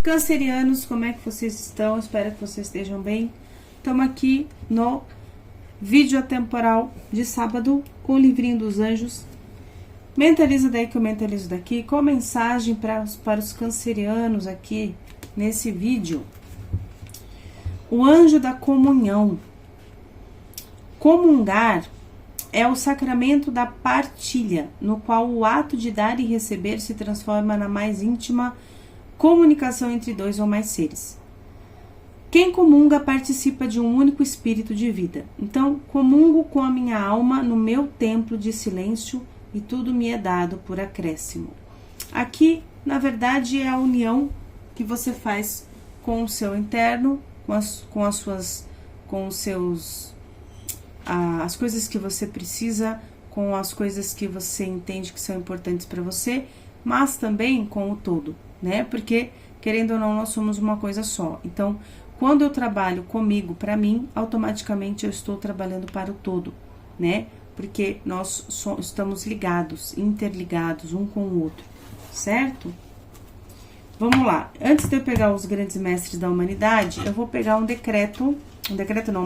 Cancerianos, como é que vocês estão? Espero que vocês estejam bem. Estamos aqui no vídeo atemporal de sábado com o livrinho dos anjos. Mentaliza daí que eu mentalizo daqui, com mensagem para os cancerianos aqui nesse vídeo. O anjo da comunhão. Comungar é o sacramento da partilha, no qual o ato de dar e receber se transforma na mais íntima comunicação entre dois ou mais seres. Quem comunga participa de um único espírito de vida. Então, comungo com a minha alma no meu templo de silêncio e tudo me é dado por acréscimo. Aqui, na verdade, é a união que você faz com o seu interno, as coisas que você precisa, com as coisas que você entende que são importantes para você, mas também com o todo, né? Porque, querendo ou não, nós somos uma coisa só. Então, quando eu trabalho comigo, para mim, automaticamente eu estou trabalhando para o todo, né? Porque nós estamos ligados, interligados um com o outro, certo? Vamos lá. Antes de eu pegar os grandes mestres da humanidade, eu vou pegar uma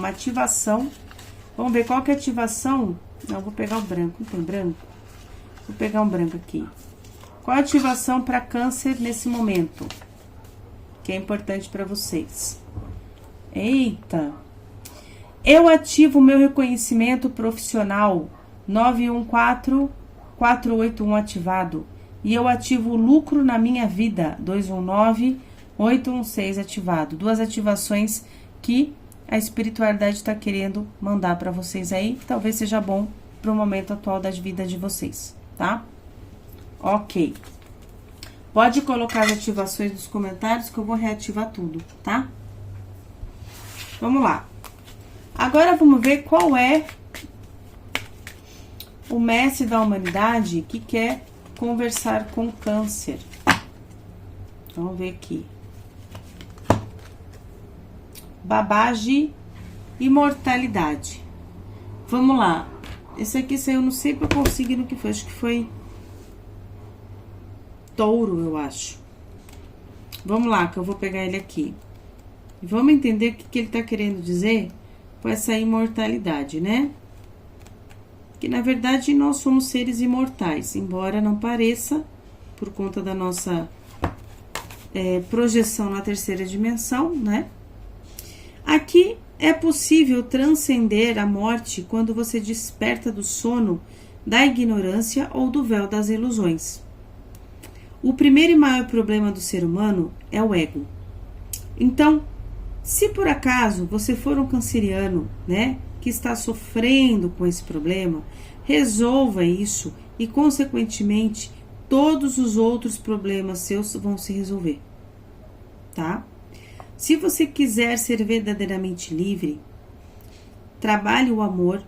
ativação. Vamos ver qual que é a ativação. Não, vou pegar o branco. Não tem branco? Vou pegar um branco aqui. Qual a ativação para câncer nesse momento? Que é importante para vocês. Eita! Eu ativo o meu reconhecimento profissional 914-481 ativado. E eu ativo o lucro na minha vida 219-816 ativado. Duas ativações que a espiritualidade está querendo mandar para vocês aí. Que talvez seja bom para o momento atual da vida de vocês, tá? Ok. Pode colocar as ativações nos comentários que eu vou reativar tudo, tá? Vamos lá. Agora vamos ver qual é o mestre da humanidade que quer conversar com câncer. Vamos ver aqui. Babage, imortalidade. Vamos lá. Esse aqui saiu, não sei qual signo que foi, acho que foi Touro, eu acho. Vamos lá, que eu vou pegar ele aqui. E vamos entender o que ele tá querendo dizer com essa imortalidade, né? Que na verdade nós somos seres imortais, embora não pareça, por conta da nossa projeção na terceira dimensão, né? Aqui é possível transcender a morte quando você desperta do sono da ignorância ou do véu das ilusões. O primeiro e maior problema do ser humano é o ego. Então, se por acaso você for um canceriano, né, que está sofrendo com esse problema, resolva isso e, consequentemente, todos os outros problemas seus vão se resolver, tá? Se você quiser ser verdadeiramente livre, trabalhe o amor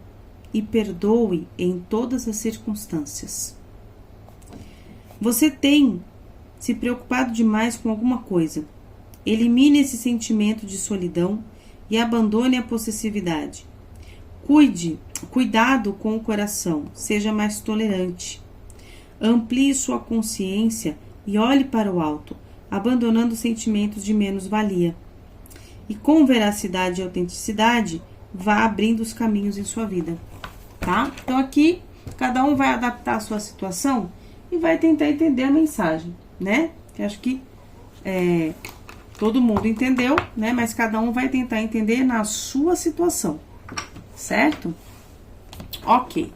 e perdoe em todas as circunstâncias. Você tem se preocupado demais com alguma coisa. Elimine esse sentimento de solidão e abandone a possessividade. Cuidado com o coração, seja mais tolerante. Amplie sua consciência e olhe para o alto, abandonando sentimentos de menos-valia. E com veracidade e autenticidade, vá abrindo os caminhos em sua vida, tá? Então aqui, cada um vai adaptar a sua situação e vai tentar entender a mensagem, né? Eu acho que todo mundo entendeu, né? Mas cada um vai tentar entender na sua situação, certo? Ok.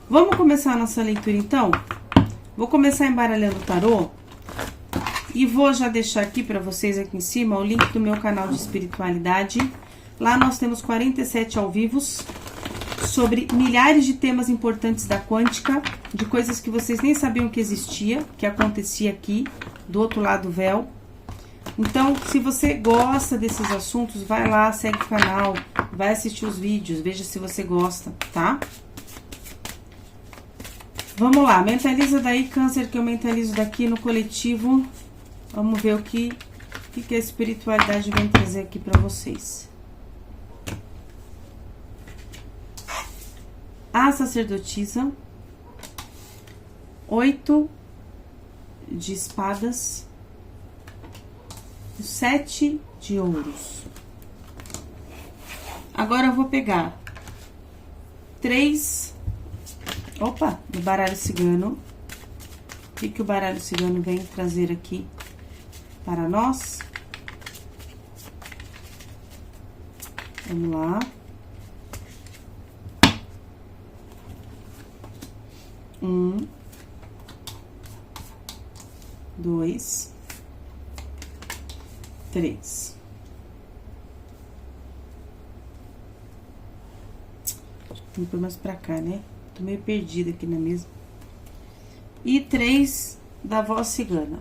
Vamos começar a nossa leitura, então? Vou começar embaralhando o tarô e vou já deixar aqui para vocês, aqui em cima, o link do meu canal de espiritualidade. Lá nós temos 47 ao vivos sobre milhares de temas importantes da quântica, de coisas que vocês nem sabiam que existia, que acontecia aqui, do outro lado do véu. Então, se você gosta desses assuntos, vai lá, segue o canal, vai assistir os vídeos, veja se você gosta, tá? Vamos lá, mentaliza daí, câncer, que eu mentalizo daqui no coletivo. Vamos ver o que a espiritualidade vem trazer aqui pra vocês. A sacerdotisa, 8 de espadas, o 7 de ouros. Agora eu vou pegar 3, do baralho cigano. O que o baralho cigano vem trazer aqui para nós? Vamos lá. 1, 2, 3. Vou pôr mais pra cá, né? Tô meio perdida aqui na mesa. E 3 da voz cigana.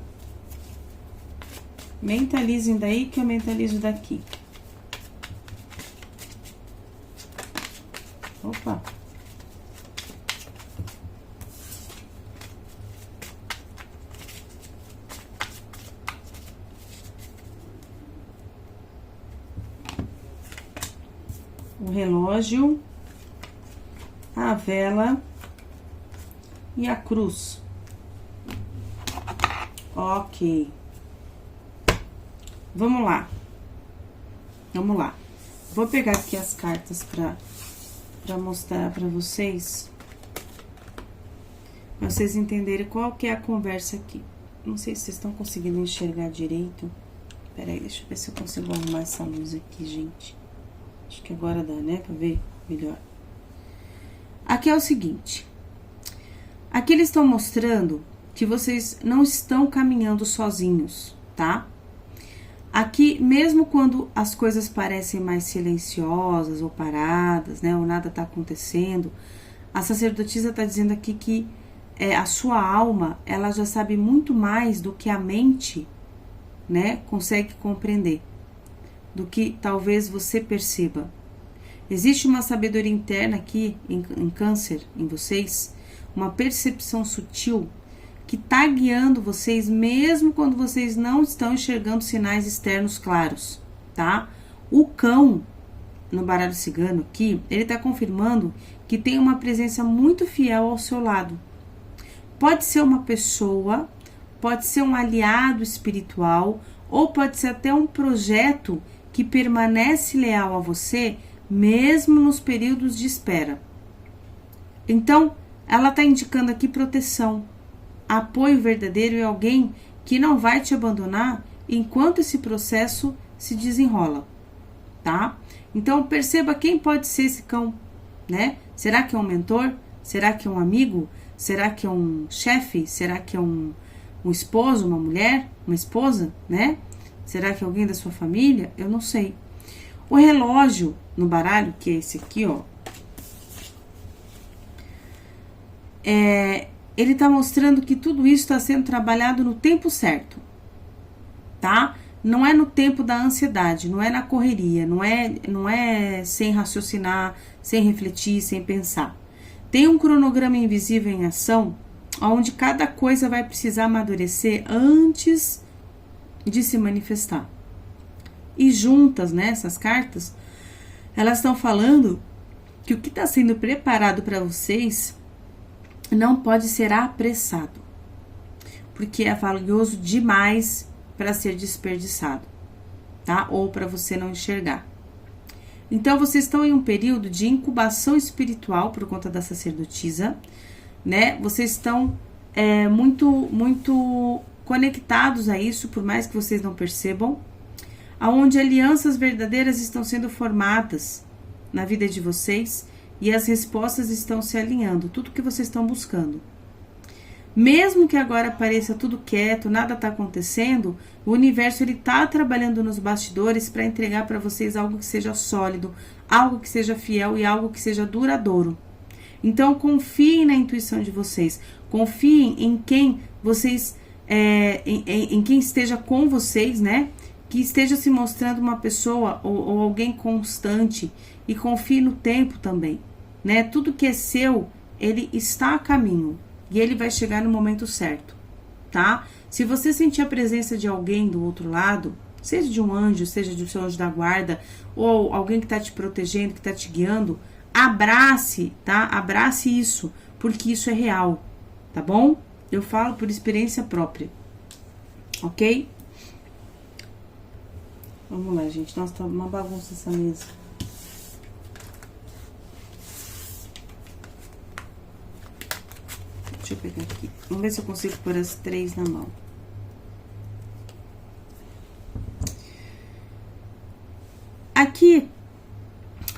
Mentalizem daí que eu mentalizo daqui. Opa! O relógio, a vela e a cruz. Ok. Vamos lá. Vamos lá. Vou pegar aqui as cartas para mostrar para vocês. Pra vocês entenderem qual que é a conversa aqui. Não sei se vocês estão conseguindo enxergar direito. Pera aí, deixa eu ver se eu consigo arrumar essa luz aqui, gente. Acho que agora dá, né? Pra ver melhor. Aqui é o seguinte. Aqui eles estão mostrando que vocês não estão caminhando sozinhos, tá? Aqui, mesmo quando as coisas parecem mais silenciosas ou paradas, né? Ou nada tá acontecendo, a sacerdotisa tá dizendo aqui que a sua alma, ela já sabe muito mais do que a mente, né? Consegue compreender. Do que talvez você perceba. Existe uma sabedoria interna aqui em Câncer, em vocês, uma percepção sutil que tá guiando vocês mesmo quando vocês não estão enxergando sinais externos claros, tá? O cão, no baralho cigano aqui, ele tá confirmando que tem uma presença muito fiel ao seu lado. Pode ser uma pessoa, pode ser um aliado espiritual, ou pode ser até um projeto que permanece leal a você, mesmo nos períodos de espera. Então, ela está indicando aqui proteção, apoio verdadeiro e alguém que não vai te abandonar enquanto esse processo se desenrola, tá? Então, perceba quem pode ser esse cão, né? Será que é um mentor? Será que é um amigo? Será que é um chefe? Será que é um esposo, uma mulher, uma esposa, né? Será que é alguém da sua família? Eu não sei. O relógio no baralho, que é esse aqui, ó. Ele tá mostrando que tudo isso está sendo trabalhado no tempo certo, tá? Não é no tempo da ansiedade, não é na correria, não é sem raciocinar, sem refletir, sem pensar. Tem um cronograma invisível em ação, onde cada coisa vai precisar amadurecer antes de se manifestar. E juntas, né, essas cartas, elas estão falando que o que está sendo preparado para vocês não pode ser apressado, porque é valioso demais para ser desperdiçado, tá? Ou para você não enxergar. Então, vocês estão em um período de incubação espiritual por conta da sacerdotisa, né? Vocês estão muito conectados a isso, por mais que vocês não percebam, aonde alianças verdadeiras estão sendo formadas na vida de vocês e as respostas estão se alinhando, tudo que vocês estão buscando. Mesmo que agora pareça tudo quieto, nada está acontecendo, o universo ele está trabalhando nos bastidores para entregar para vocês algo que seja sólido, algo que seja fiel e algo que seja duradouro. Então confiem na intuição de vocês, confiem em quem vocês, em quem esteja com vocês, né? Que esteja se mostrando uma pessoa ou alguém constante, e confie no tempo também, né? Tudo que é seu, ele está a caminho. E ele vai chegar no momento certo, tá? Se você sentir a presença de alguém do outro lado, seja de um anjo, seja do seu anjo da guarda, ou alguém que tá te protegendo, que tá te guiando, abrace, tá? Abrace isso, porque isso é real, tá bom? Eu falo por experiência própria, ok? Vamos lá, gente. Nossa, tá uma bagunça essa mesa. Deixa eu pegar aqui. Vamos ver se eu consigo pôr as 3 na mão. Aqui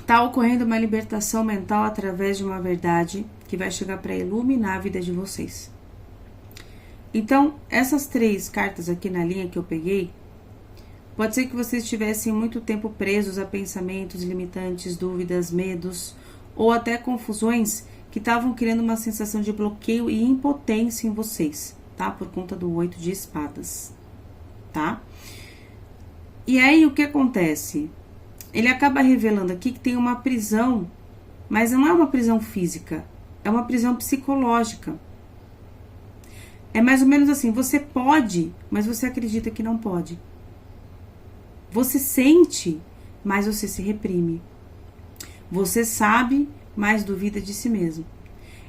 tá ocorrendo uma libertação mental através de uma verdade que vai chegar para iluminar a vida de vocês. Então, essas 3 cartas aqui na linha que eu peguei, pode ser que vocês estivessem muito tempo presos a pensamentos limitantes, dúvidas, medos ou até confusões que estavam criando uma sensação de bloqueio e impotência em vocês, tá? Por conta do 8 de espadas, tá? E aí, o que acontece? Ele acaba revelando aqui que tem uma prisão, mas não é uma prisão física, é uma prisão psicológica. É mais ou menos assim, você pode, mas você acredita que não pode. Você sente, mas você se reprime. Você sabe, mas duvida de si mesmo.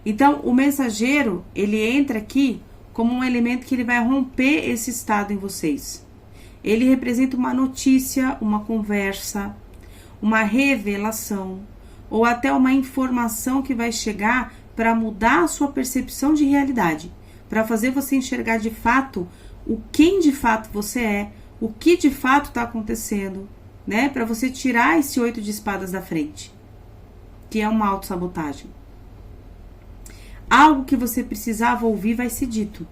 Então, o mensageiro, ele entra aqui como um elemento que ele vai romper esse estado em vocês. Ele representa uma notícia, uma conversa, uma revelação, ou até uma informação que vai chegar para mudar a sua percepção de realidade, para fazer você enxergar de fato o quem de fato você é, o que de fato está acontecendo, né? Para você tirar esse 8 de espadas da frente, que é uma autossabotagem. Algo que você precisava ouvir vai ser dito.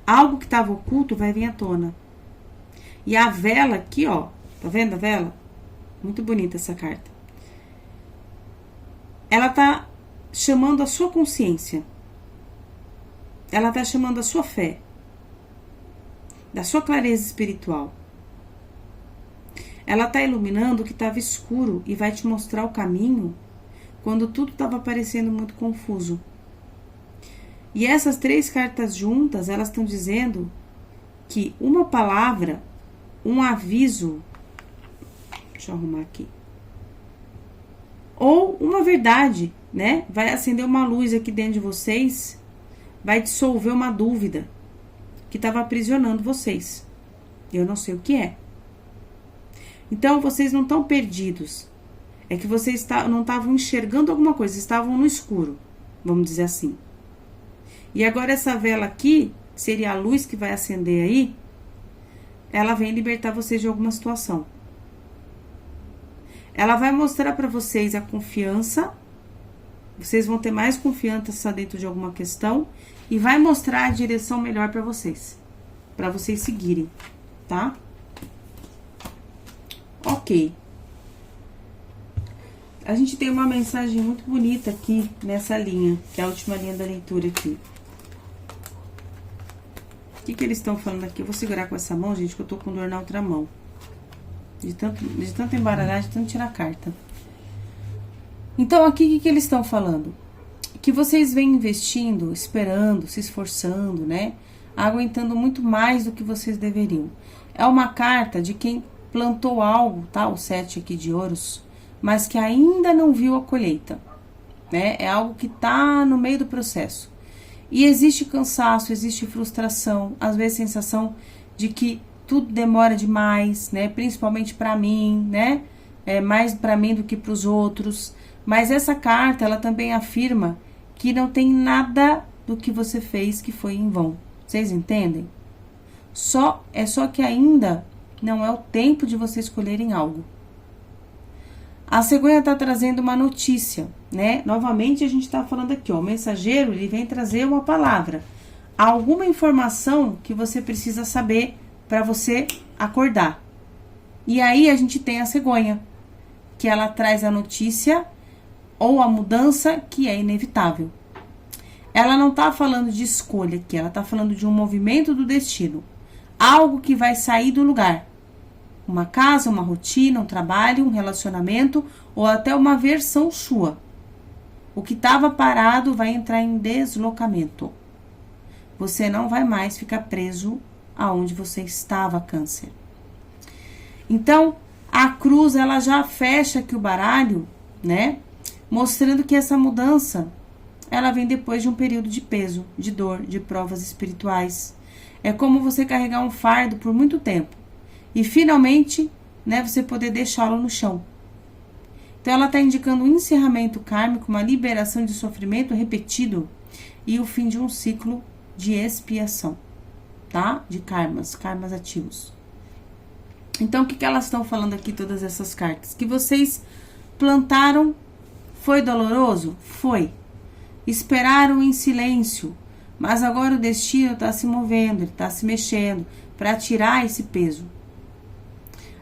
Algo que estava oculto vai vir à tona. E a vela aqui, ó, tá vendo a vela? Muito bonita essa carta. Ela tá chamando a sua consciência. Ela tá chamando a sua fé. Da sua clareza espiritual. Ela tá iluminando o que estava escuro e vai te mostrar o caminho quando tudo estava parecendo muito confuso. E essas 3 cartas juntas, elas estão dizendo que uma palavra, um aviso, deixa eu arrumar aqui, ou uma verdade, né? Vai acender uma luz aqui dentro de vocês, vai dissolver uma dúvida que estava aprisionando vocês. Eu não sei o que é. Então, vocês não estão perdidos. É que vocês não estavam enxergando alguma coisa, estavam no escuro, vamos dizer assim. E agora essa vela aqui, que seria a luz que vai acender aí, ela vem libertar vocês de alguma situação. Ela vai mostrar para vocês a confiança, vocês vão ter mais confiança dentro de alguma questão e vai mostrar a direção melhor para vocês seguirem, tá? Ok. A gente tem uma mensagem muito bonita aqui nessa linha, que é a última linha da leitura aqui. O que eles estão falando aqui? Eu vou segurar com essa mão, gente, que eu tô com dor na outra mão. De tanto embaralhar, de tanto tirar carta. Então, aqui, o que eles estão falando? Que vocês vêm investindo, esperando, se esforçando, né? Aguentando muito mais do que vocês deveriam. É uma carta de quem plantou algo, tá? O 7 aqui de ouros, mas que ainda não viu a colheita, né? É algo que tá no meio do processo. E existe cansaço, existe frustração, às vezes sensação de que tudo demora demais, né? Principalmente para mim, né? É mais para mim do que para os outros. Mas essa carta, ela também afirma que não tem nada do que você fez que foi em vão. Vocês entendem? Só que ainda não é o tempo de vocês escolherem algo. A cegonha está trazendo uma notícia, né? Novamente a gente está falando aqui, ó, o mensageiro, ele vem trazer uma palavra, alguma informação que você precisa saber para você acordar. E aí a gente tem a cegonha, que ela traz a notícia ou a mudança que é inevitável. Ela não está falando de escolha aqui, ela está falando de um movimento do destino, algo que vai sair do lugar. Uma casa, uma rotina, um trabalho, um relacionamento ou até uma versão sua. O que estava parado vai entrar em deslocamento. Você não vai mais ficar preso aonde você estava, Câncer. Então, a cruz, ela já fecha aqui o baralho, né? Mostrando que essa mudança, ela vem depois de um período de peso, de dor, de provas espirituais. É como você carregar um fardo por muito tempo. e finalmente, né, você poder deixá-lo no chão. Então, ela está indicando um encerramento kármico, uma liberação de sofrimento repetido e o fim de um ciclo de expiação, tá? De karmas ativos. Então, o que elas estão falando aqui, todas essas cartas? Que vocês plantaram, foi doloroso? Foi. Esperaram em silêncio, mas agora o destino está se movendo, ele está se mexendo para tirar esse peso.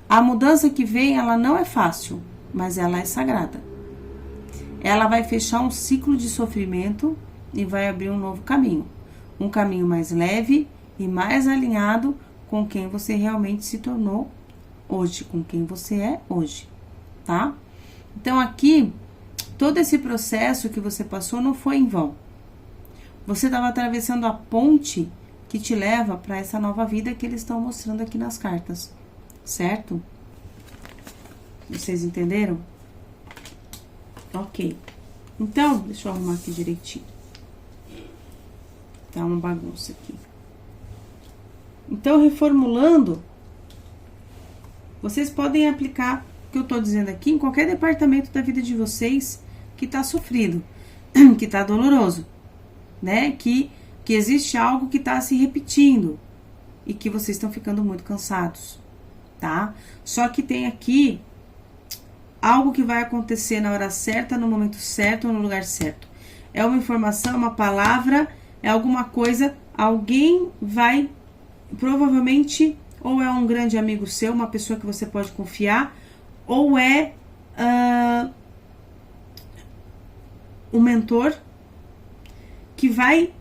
A mudança que vem, ela não é fácil, mas ela é sagrada. Ela vai fechar um ciclo de sofrimento e vai abrir um novo caminho. Um caminho mais leve e mais alinhado com quem você realmente se tornou hoje, com quem você é hoje, tá? Então aqui, todo esse processo que você passou não foi em vão. Você estava atravessando a ponte que te leva para essa nova vida que eles estão mostrando aqui nas cartas, certo? Vocês entenderam? Ok. Então, deixa eu arrumar aqui direitinho. Tá uma bagunça aqui. Então, reformulando, vocês podem aplicar o que eu tô dizendo aqui em qualquer departamento da vida de vocês que tá sofrido, que tá doloroso, né? Que existe algo que tá se repetindo e que vocês estão ficando muito cansados, tá? Só que tem aqui algo que vai acontecer na hora certa, no momento certo, no lugar certo. É uma informação, uma palavra, é alguma coisa, alguém vai, provavelmente, ou é um grande amigo seu, uma pessoa que você pode confiar, ou é um mentor que vai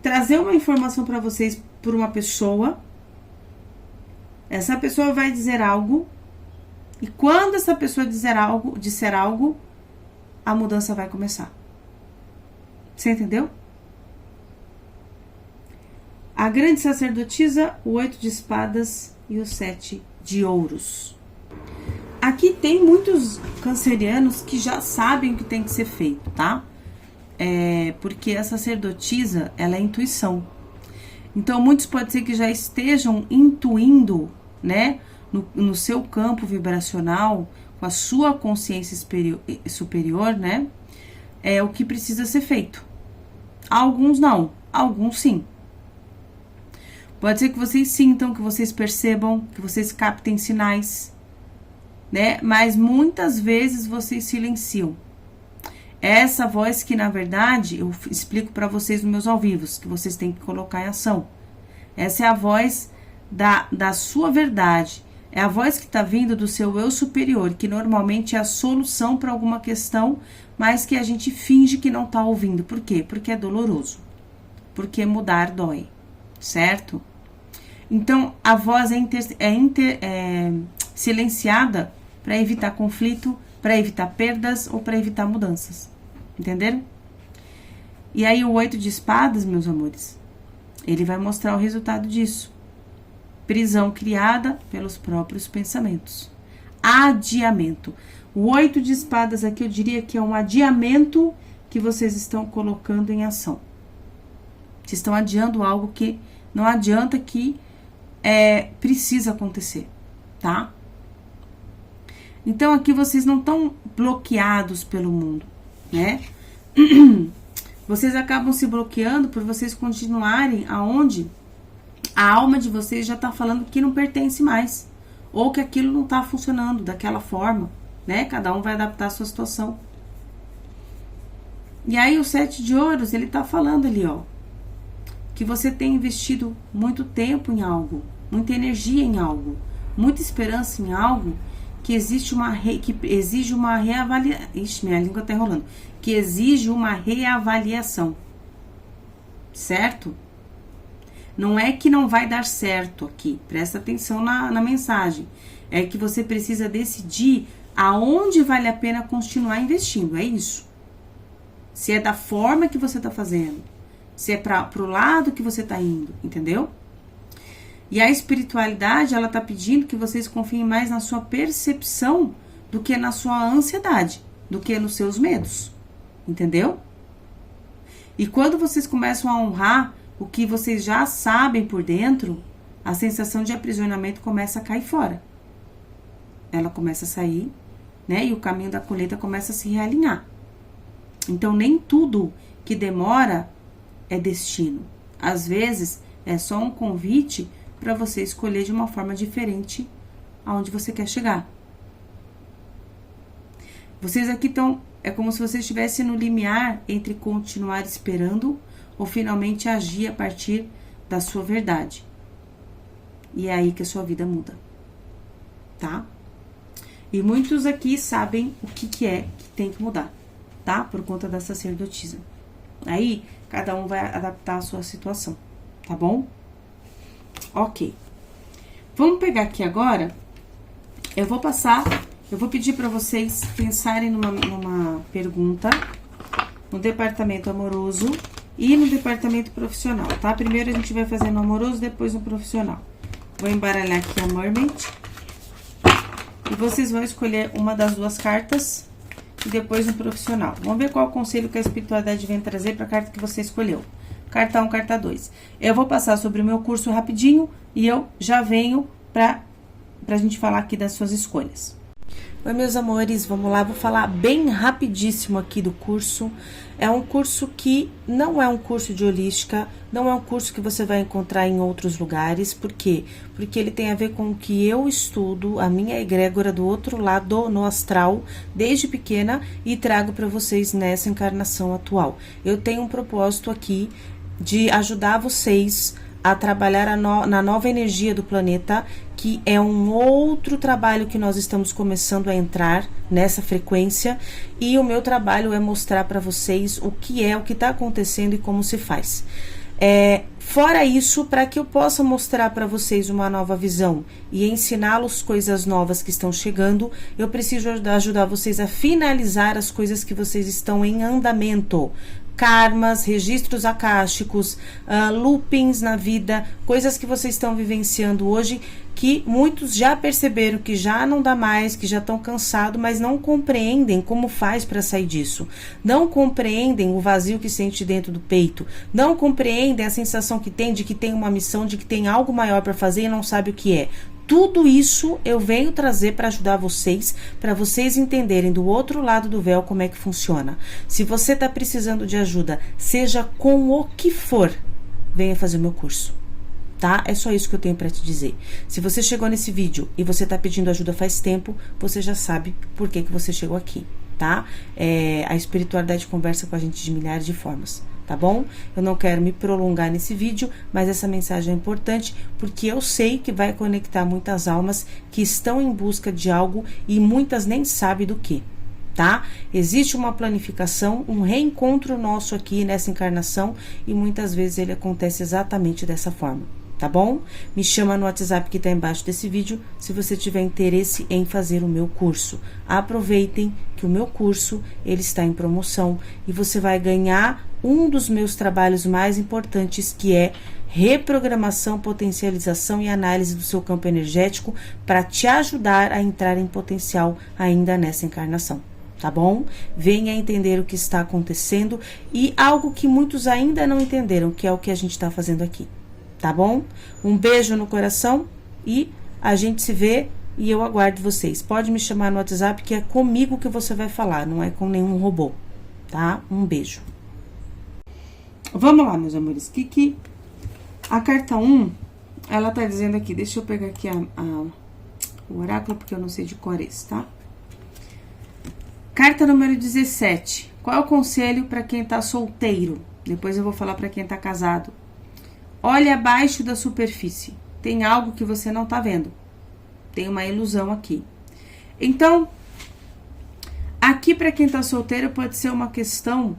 trazer uma informação para vocês por uma pessoa. Essa pessoa vai dizer algo, e quando essa pessoa disser algo, a mudança vai começar. Você entendeu? A grande sacerdotisa, o 8 de espadas e o 7 de ouros. Aqui tem muitos cancerianos que já sabem o que tem que ser feito, tá? Porque a sacerdotisa, ela é intuição. Então, muitos pode ser que já estejam intuindo, né? No seu campo vibracional, com a sua consciência superior, né? É o que precisa ser feito. Alguns não, alguns sim. Pode ser que vocês sintam, que vocês percebam, que vocês captem sinais, né? Mas muitas vezes vocês silenciam. Essa voz que, na verdade, eu explico para vocês nos meus ao vivos, que vocês têm que colocar em ação. Essa é a voz da sua verdade. É a voz que está vindo do seu eu superior, que normalmente é a solução para alguma questão, mas que a gente finge que não está ouvindo. Por quê? Porque é doloroso. Porque mudar dói, certo? Então, a voz é silenciada para evitar conflito, para evitar perdas ou para evitar mudanças. Entenderam? E aí, o 8 de espadas, meus amores, ele vai mostrar o resultado disso. Prisão criada pelos próprios pensamentos. Adiamento. O 8 de espadas aqui eu diria que é um adiamento que vocês estão colocando em ação. Vocês estão adiando algo que não adianta, que precisa acontecer, tá? Então aqui vocês não estão bloqueados pelo mundo, né? Vocês acabam se bloqueando por vocês continuarem aonde a alma de vocês já tá falando que não pertence mais, ou que aquilo não tá funcionando daquela forma, né? Cada um vai adaptar a sua situação. E aí o 7 de ouros, ele tá falando ali, ó, que você tem investido muito tempo em algo, muita energia em algo, muita esperança em algo, que existe que exige uma reavaliação. Ixi, minha língua tá enrolando. Que exige uma reavaliação. Certo? Não é que não vai dar certo aqui. Presta atenção na mensagem. É que você precisa decidir aonde vale a pena continuar investindo. É isso. Se é da forma que você tá fazendo. Se é pro lado que você tá indo. Entendeu? E a espiritualidade, ela tá pedindo que vocês confiem mais na sua percepção do que na sua ansiedade, do que nos seus medos. Entendeu? E quando vocês começam a honrar o que vocês já sabem por dentro, a sensação de aprisionamento começa a cair fora. Ela começa a sair, né? E o caminho da colheita começa a se realinhar. Então, nem tudo que demora é destino. Às vezes, é só um convite para você escolher de uma forma diferente aonde você quer chegar. Vocês aqui estão... É como se você estivesse no limiar entre continuar esperando ou finalmente agir a partir da sua verdade. E é aí que a sua vida muda. Tá? E muitos aqui sabem o que é que tem que mudar. Tá? Por conta da sacerdotisa. Aí, cada um vai adaptar a sua situação. Tá bom? Ok. Vamos pegar aqui agora. Eu vou pedir para vocês pensarem numa pergunta no departamento amoroso e no departamento profissional, tá? Primeiro a gente vai fazer no amoroso, depois no profissional. Vou embaralhar aqui a Mermaid. E vocês vão escolher uma das duas cartas e depois no profissional. Vamos ver qual o conselho que a espiritualidade vem trazer para a carta que você escolheu. Carta 1, carta 2. Eu vou passar sobre o meu curso rapidinho e eu já venho pra gente falar aqui das suas escolhas. Oi, meus amores, vamos lá, vou falar bem rapidíssimo aqui do curso. É um curso que não é um curso de holística, não é um curso que você vai encontrar em outros lugares. Por quê? Porque ele tem a ver com o que eu estudo, a minha egrégora do outro lado, no astral, desde pequena, e trago para vocês nessa encarnação atual. Eu tenho um propósito aqui de ajudar vocês a trabalhar na nova energia do planeta, que é um outro trabalho que nós estamos começando a entrar nessa frequência, e o meu trabalho é mostrar para vocês o que está acontecendo e como se faz. Fora isso, para que eu possa mostrar para vocês uma nova visão e ensiná-los coisas novas que estão chegando, eu preciso ajudar vocês a finalizar as coisas que vocês estão em andamento. Karmas, registros akáshicos, loopings na vida, coisas que vocês estão vivenciando hoje, que muitos já perceberam que já não dá mais, que já estão cansados, mas não compreendem como faz para sair disso. Não compreendem o vazio que sente dentro do peito. Não compreendem a sensação que tem de que tem uma missão, de que tem algo maior para fazer e não sabe o que é. Tudo isso eu venho trazer para ajudar vocês, para vocês entenderem do outro lado do véu como é que funciona. Se você está precisando de ajuda, seja com o que for, venha fazer o meu curso, tá? É só isso que eu tenho para te dizer. Se você chegou nesse vídeo e você está pedindo ajuda faz tempo, você já sabe por que você chegou aqui, tá? A espiritualidade conversa com a gente de milhares de formas. Tá bom? Eu não quero me prolongar nesse vídeo, mas essa mensagem é importante porque eu sei que vai conectar muitas almas que estão em busca de algo e muitas nem sabem do que, tá? Existe uma planificação, um reencontro nosso aqui nessa encarnação e muitas vezes ele acontece exatamente dessa forma, tá bom? Me chama no WhatsApp que tá embaixo desse vídeo se você tiver interesse em fazer o meu curso. Aproveitem que o meu curso, ele está em promoção e você vai ganhar um dos meus trabalhos mais importantes, que é reprogramação, potencialização e análise do seu campo energético para te ajudar a entrar em potencial ainda nessa encarnação, tá bom? Venha entender o que está acontecendo e algo que muitos ainda não entenderam, que é o que a gente está fazendo aqui, tá bom? Um beijo no coração e a gente se vê e eu aguardo vocês. Pode me chamar no WhatsApp que é comigo que você vai falar, não é com nenhum robô, tá? Um beijo. Vamos lá, meus amores, que a carta 1, ela tá dizendo aqui, deixa eu pegar aqui o oráculo, porque eu não sei de cor esse, tá? Carta número 17, qual é o conselho para quem tá solteiro? Depois eu vou falar para quem tá casado. Olhe abaixo da superfície, tem algo que você não tá vendo, tem uma ilusão aqui. Então, aqui para quem tá solteiro pode ser uma questão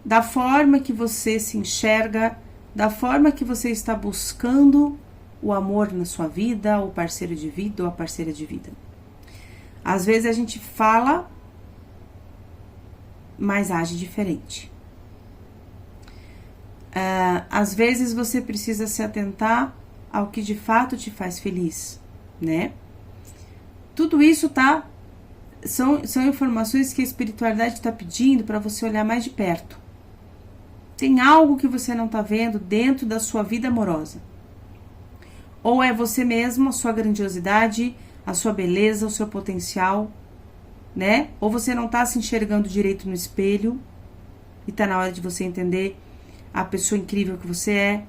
da forma que você se enxerga, da forma que você está buscando o amor na sua vida, o parceiro de vida ou a parceira de vida. Às vezes a gente fala, mas age diferente. Às vezes você precisa se atentar ao que de fato te faz feliz, né? Tudo isso são informações que a espiritualidade está pedindo para você olhar mais de perto. Tem algo que você não está vendo dentro da sua vida amorosa. Ou é você mesmo, a sua grandiosidade, a sua beleza, o seu potencial, né? Ou você não tá se enxergando direito no espelho e tá na hora de você entender a pessoa incrível que você é,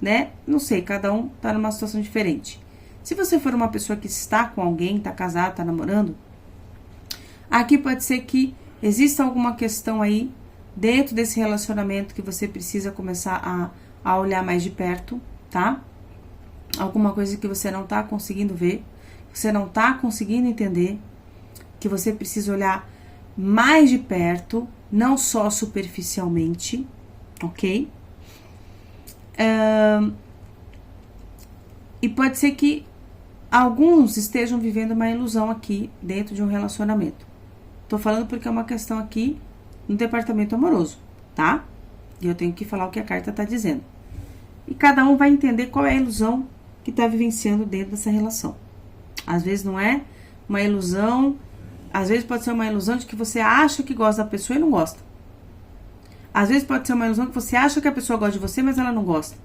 né? Não sei, cada um tá numa situação diferente. Se você for uma pessoa que está com alguém, tá casado, tá namorando, aqui pode ser que exista alguma questão aí dentro desse relacionamento que você precisa começar a olhar mais de perto, tá? Alguma coisa que você não tá conseguindo ver, você não tá conseguindo entender, que você precisa olhar mais de perto, não só superficialmente, ok? E pode ser que alguns estejam vivendo uma ilusão aqui dentro de um relacionamento. Tô falando porque é uma questão aqui no departamento amoroso, tá? E eu tenho que falar o que a carta tá dizendo. E cada um vai entender qual é a ilusão que tá vivenciando dentro dessa relação. Às vezes não é uma ilusão, às vezes pode ser uma ilusão de que você acha que gosta da pessoa e não gosta. Às vezes pode ser uma ilusão que você acha que a pessoa gosta de você, mas ela não gosta.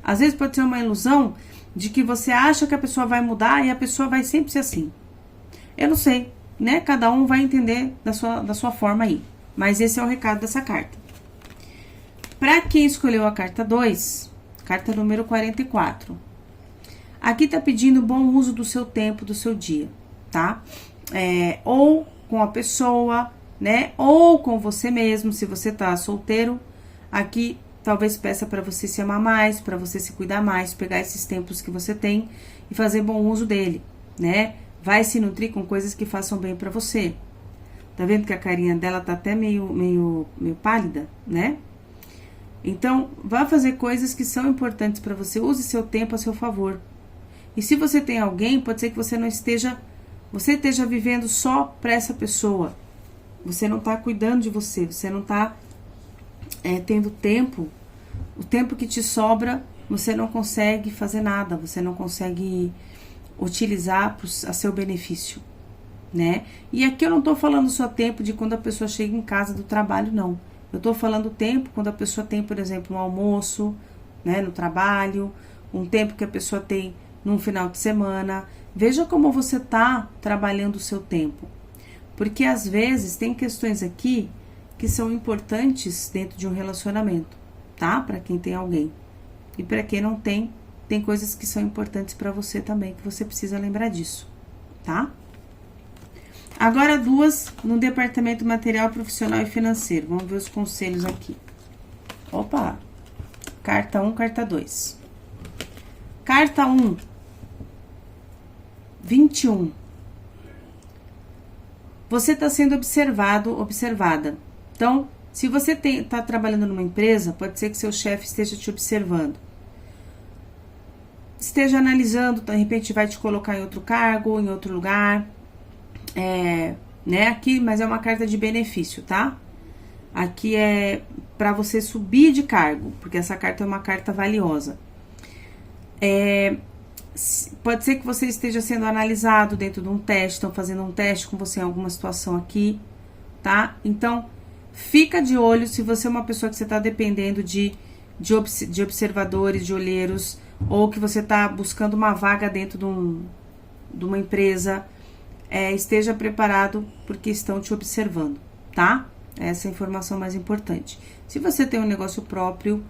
Às vezes pode ser uma ilusão de que você acha que a pessoa vai mudar e a pessoa vai sempre ser assim. Eu não sei, né? Cada um vai entender da sua forma aí. Mas esse é o recado dessa carta. Para quem escolheu a carta 2, carta número 44. Aqui tá pedindo bom uso do seu tempo, do seu dia, tá? Ou com a pessoa, né? Ou com você mesmo, se você tá solteiro. Aqui talvez peça para você se amar mais, para você se cuidar mais, pegar esses tempos que você tem e fazer bom uso dele, né? Vai se nutrir com coisas que façam bem para você. Tá vendo que a carinha dela tá até meio pálida, né? Então, vá fazer coisas que são importantes para você. Use seu tempo a seu favor. E se você tem alguém, pode ser que você não esteja... Você esteja vivendo só para essa pessoa. Você não tá cuidando de você. Você não tá tendo tempo. O tempo que te sobra, você não consegue fazer nada. Você não consegue utilizar a seu benefício, né? E aqui eu não tô falando só tempo de quando a pessoa chega em casa do trabalho, não. Eu tô falando tempo quando a pessoa tem, por exemplo, um almoço, né, no trabalho, um tempo que a pessoa tem num final de semana. Veja como você tá trabalhando o seu tempo. Porque às vezes tem questões aqui que são importantes dentro de um relacionamento, tá? Para quem tem alguém. E para quem não tem, tem coisas que são importantes para você também, que você precisa lembrar disso, tá? Agora duas no departamento material, profissional e financeiro. Vamos ver os conselhos aqui. Opa! Carta 1, carta 2. Carta 1, 21. Você está sendo observado, observada. Então, se você tá trabalhando numa empresa, pode ser que seu chefe esteja te observando. Esteja analisando, de repente vai te colocar em outro cargo, em outro lugar. Né? Aqui, mas é uma carta de benefício, tá? Aqui é para você subir de cargo, porque essa carta é uma carta valiosa. Pode ser que você esteja sendo analisado dentro de um teste, estão fazendo um teste com você em alguma situação aqui, tá? Então, fica de olho se você é uma pessoa que você está dependendo de observadores, de olheiros, ou que você está buscando uma vaga dentro de uma empresa. Esteja preparado porque estão te observando, tá? Essa é a informação mais importante. Se você tem um negócio próprio,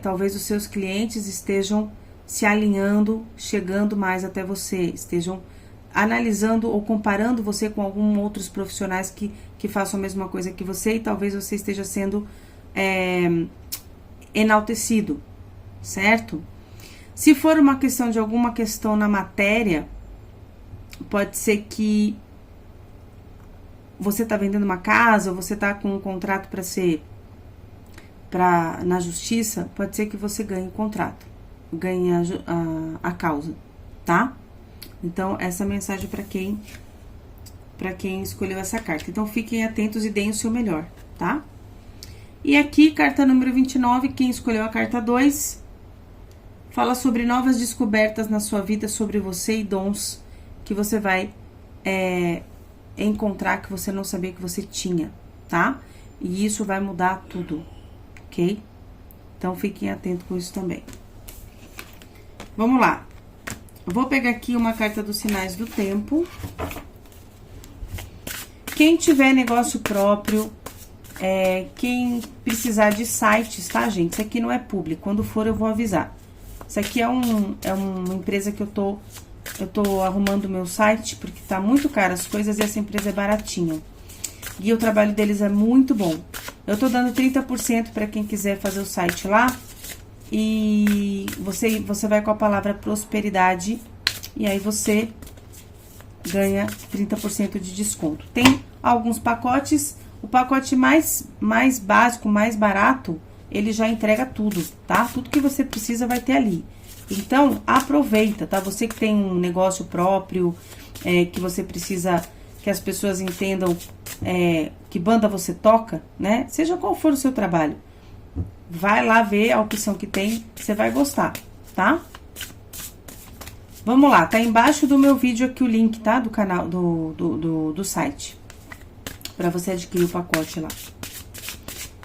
talvez os seus clientes estejam se alinhando, chegando mais até você, estejam analisando ou comparando você com alguns outros profissionais que façam a mesma coisa que você e talvez você esteja sendo enaltecido, certo? Se for uma questão de alguma questão na matéria, pode ser que você tá vendendo uma casa, ou você tá com um contrato na justiça, pode ser que você ganhe o contrato, ganhe a causa, tá? Então, essa mensagem para quem escolheu essa carta. Então, fiquem atentos e deem o seu melhor, tá? E aqui, carta número 29, quem escolheu a carta 2, fala sobre novas descobertas na sua vida, sobre você e dons que você vai encontrar que você não sabia que você tinha, tá? E isso vai mudar tudo, ok? Então, fiquem atentos com isso também. Vamos lá. Eu vou pegar aqui uma carta dos sinais do tempo. Quem tiver negócio próprio, quem precisar de sites, tá, gente? Isso aqui não é público. Quando for, eu vou avisar. Isso aqui é uma empresa que eu tô arrumando o meu site, porque tá muito caro as coisas e essa empresa é baratinha. E o trabalho deles é muito bom. Eu tô dando 30% para quem quiser fazer o site lá. E você vai com a palavra prosperidade e aí você ganha 30% de desconto. Tem alguns pacotes, o pacote mais básico, mais barato, ele já entrega tudo, tá? Tudo que você precisa vai ter ali. Então, aproveita, tá? Você que tem um negócio próprio, que você precisa que as pessoas entendam que banda você toca, né? Seja qual for o seu trabalho. Vai lá ver a opção que tem, você vai gostar, tá? Vamos lá, tá embaixo do meu vídeo aqui o link, tá? Do canal, do site. Pra você adquirir o pacote lá.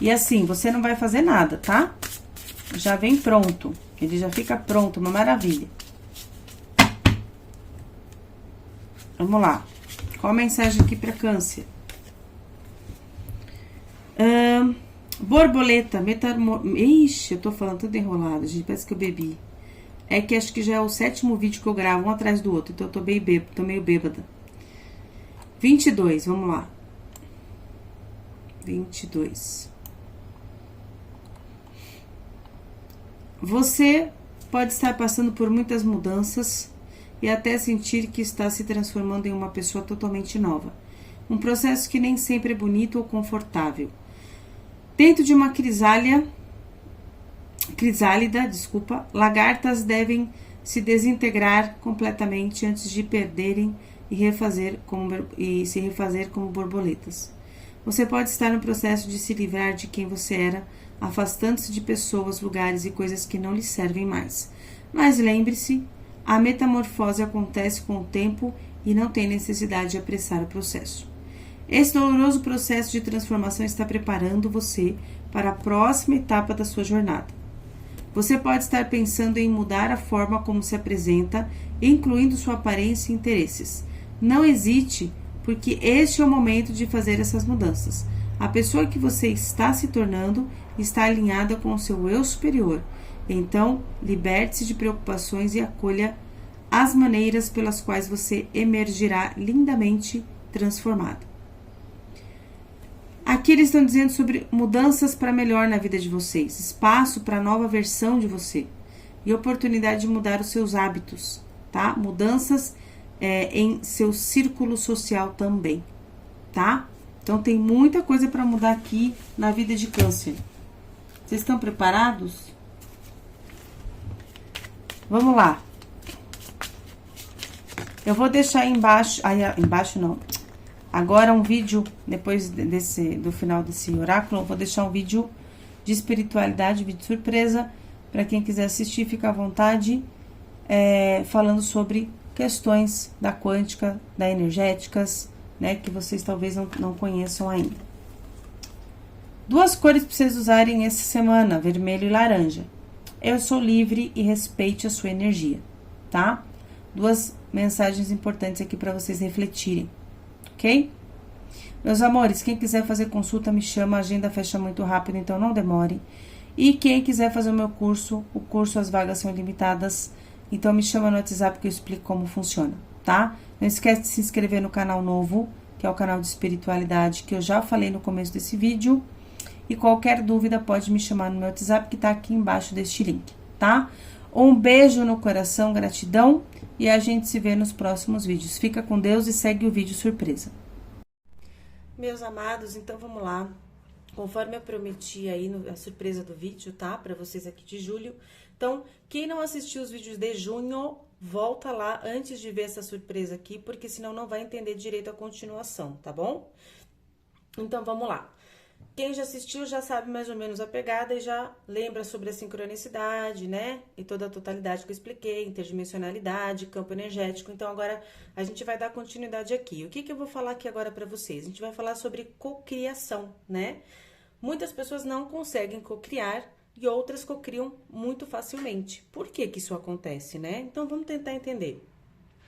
E assim, você não vai fazer nada, tá? Já vem pronto. Ele já fica pronto, uma maravilha. Vamos lá. Qual a mensagem aqui pra Câncer? Borboleta, Ixi, eu tô falando tudo enrolado, gente. Parece que eu bebi. É que acho que já é o 7º vídeo que eu gravo, um atrás do outro. Então eu tô meio bêbada. 22, vamos lá. 22. Você pode estar passando por muitas mudanças e até sentir que está se transformando em uma pessoa totalmente nova. Um processo que nem sempre é bonito ou confortável. Dentro de uma crisálida, lagartas devem se desintegrar completamente antes de perderem e se refazer como borboletas. Você pode estar no processo de se livrar de quem você era, afastando-se de pessoas, lugares e coisas que não lhe servem mais. Mas lembre-se, a metamorfose acontece com o tempo e não tem necessidade de apressar o processo. Esse doloroso processo de transformação está preparando você para a próxima etapa da sua jornada. Você pode estar pensando em mudar a forma como se apresenta, incluindo sua aparência e interesses. Não hesite, porque este é o momento de fazer essas mudanças. A pessoa que você está se tornando está alinhada com o seu eu superior. Então, liberte-se de preocupações e acolha as maneiras pelas quais você emergirá lindamente transformado. Aqui eles estão dizendo sobre mudanças para melhor na vida de vocês, espaço para nova versão de você e oportunidade de mudar os seus hábitos, tá? Mudanças em seu círculo social também, tá? Então tem muita coisa para mudar aqui na vida de Câncer. Vocês estão preparados? Vamos lá. Eu vou deixar aí embaixo, embaixo não. Agora um vídeo, depois do final desse oráculo, eu vou deixar um vídeo de espiritualidade, vídeo surpresa, para quem quiser assistir, fica à vontade, falando sobre questões da quântica, da energéticas, né, que vocês talvez não conheçam ainda. 2 cores para vocês usarem essa semana, vermelho e laranja. Eu sou livre e respeite a sua energia, tá? 2 mensagens importantes aqui para vocês refletirem. Ok? Meus amores, quem quiser fazer consulta, me chama, a agenda fecha muito rápido, então não demore. E quem quiser fazer o meu curso, as vagas são ilimitadas, então me chama no WhatsApp que eu explico como funciona, tá? Não esquece de se inscrever no canal novo, que é o canal de espiritualidade, que eu já falei no começo desse vídeo. E qualquer dúvida pode me chamar no meu WhatsApp, que tá aqui embaixo deste link, tá? Um beijo no coração, gratidão, e a gente se vê nos próximos vídeos. Fica com Deus e segue o vídeo surpresa. Meus amados, então vamos lá. Conforme eu prometi aí a surpresa do vídeo, tá? Para vocês aqui de julho. Então, quem não assistiu os vídeos de junho, volta lá antes de ver essa surpresa aqui, porque senão não vai entender direito a continuação, tá bom? Então, vamos lá. Quem já assistiu já sabe mais ou menos a pegada e já lembra sobre a sincronicidade, né? E toda a totalidade que eu expliquei, interdimensionalidade, campo energético. Então, agora a gente vai dar continuidade aqui. O que eu vou falar aqui agora para vocês? A gente vai falar sobre cocriação, né? Muitas pessoas não conseguem cocriar e outras cocriam muito facilmente. Por que que isso acontece, né? Então vamos tentar entender.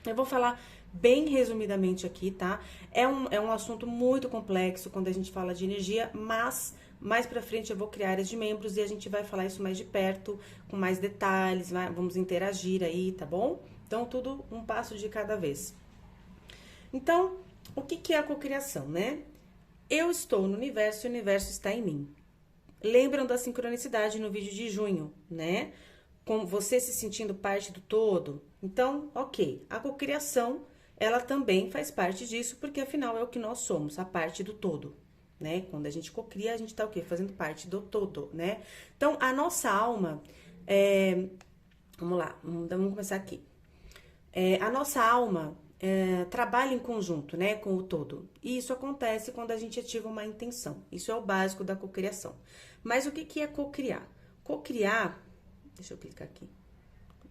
Eu vou falar bem resumidamente aqui, tá? É um assunto muito complexo quando a gente fala de energia, mas mais pra frente eu vou criar áreas de membros e a gente vai falar isso mais de perto, com mais detalhes, vamos interagir aí, tá bom? Então, tudo um passo de cada vez. Então, o que que é a cocriação, né? Eu estou no universo e o universo está em mim. Lembram da sincronicidade no vídeo de junho, né? Com você se sentindo parte do todo. Então, ok, a cocriação, ela também faz parte disso, porque afinal é o que nós somos, a parte do todo, né? Quando a gente cocria, a gente tá o quê? Fazendo parte do todo, né? Então, a nossa alma, vamos lá, vamos começar aqui. A nossa alma trabalha em conjunto, né, com o todo. E isso acontece quando a gente ativa uma intenção. Isso é o básico da cocriação. Mas o que que é cocriar? Cocriar, deixa eu clicar aqui.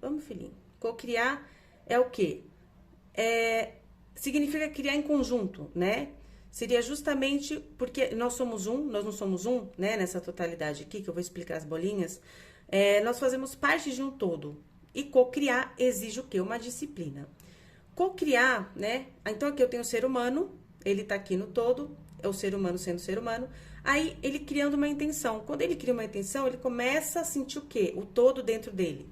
Vamos, filhinho. Cocriar é o quê? Significa criar em conjunto, né? Seria justamente porque nós somos um, nós não somos um, né? Nessa totalidade aqui, que eu vou explicar as bolinhas. Nós fazemos parte de um todo. E cocriar exige o quê? Uma disciplina. Cocriar, né? Então aqui eu tenho o ser humano, ele tá aqui no todo, é o ser humano sendo ser humano. Aí ele criando uma intenção. Quando ele cria uma intenção, ele começa a sentir o quê? O todo dentro dele.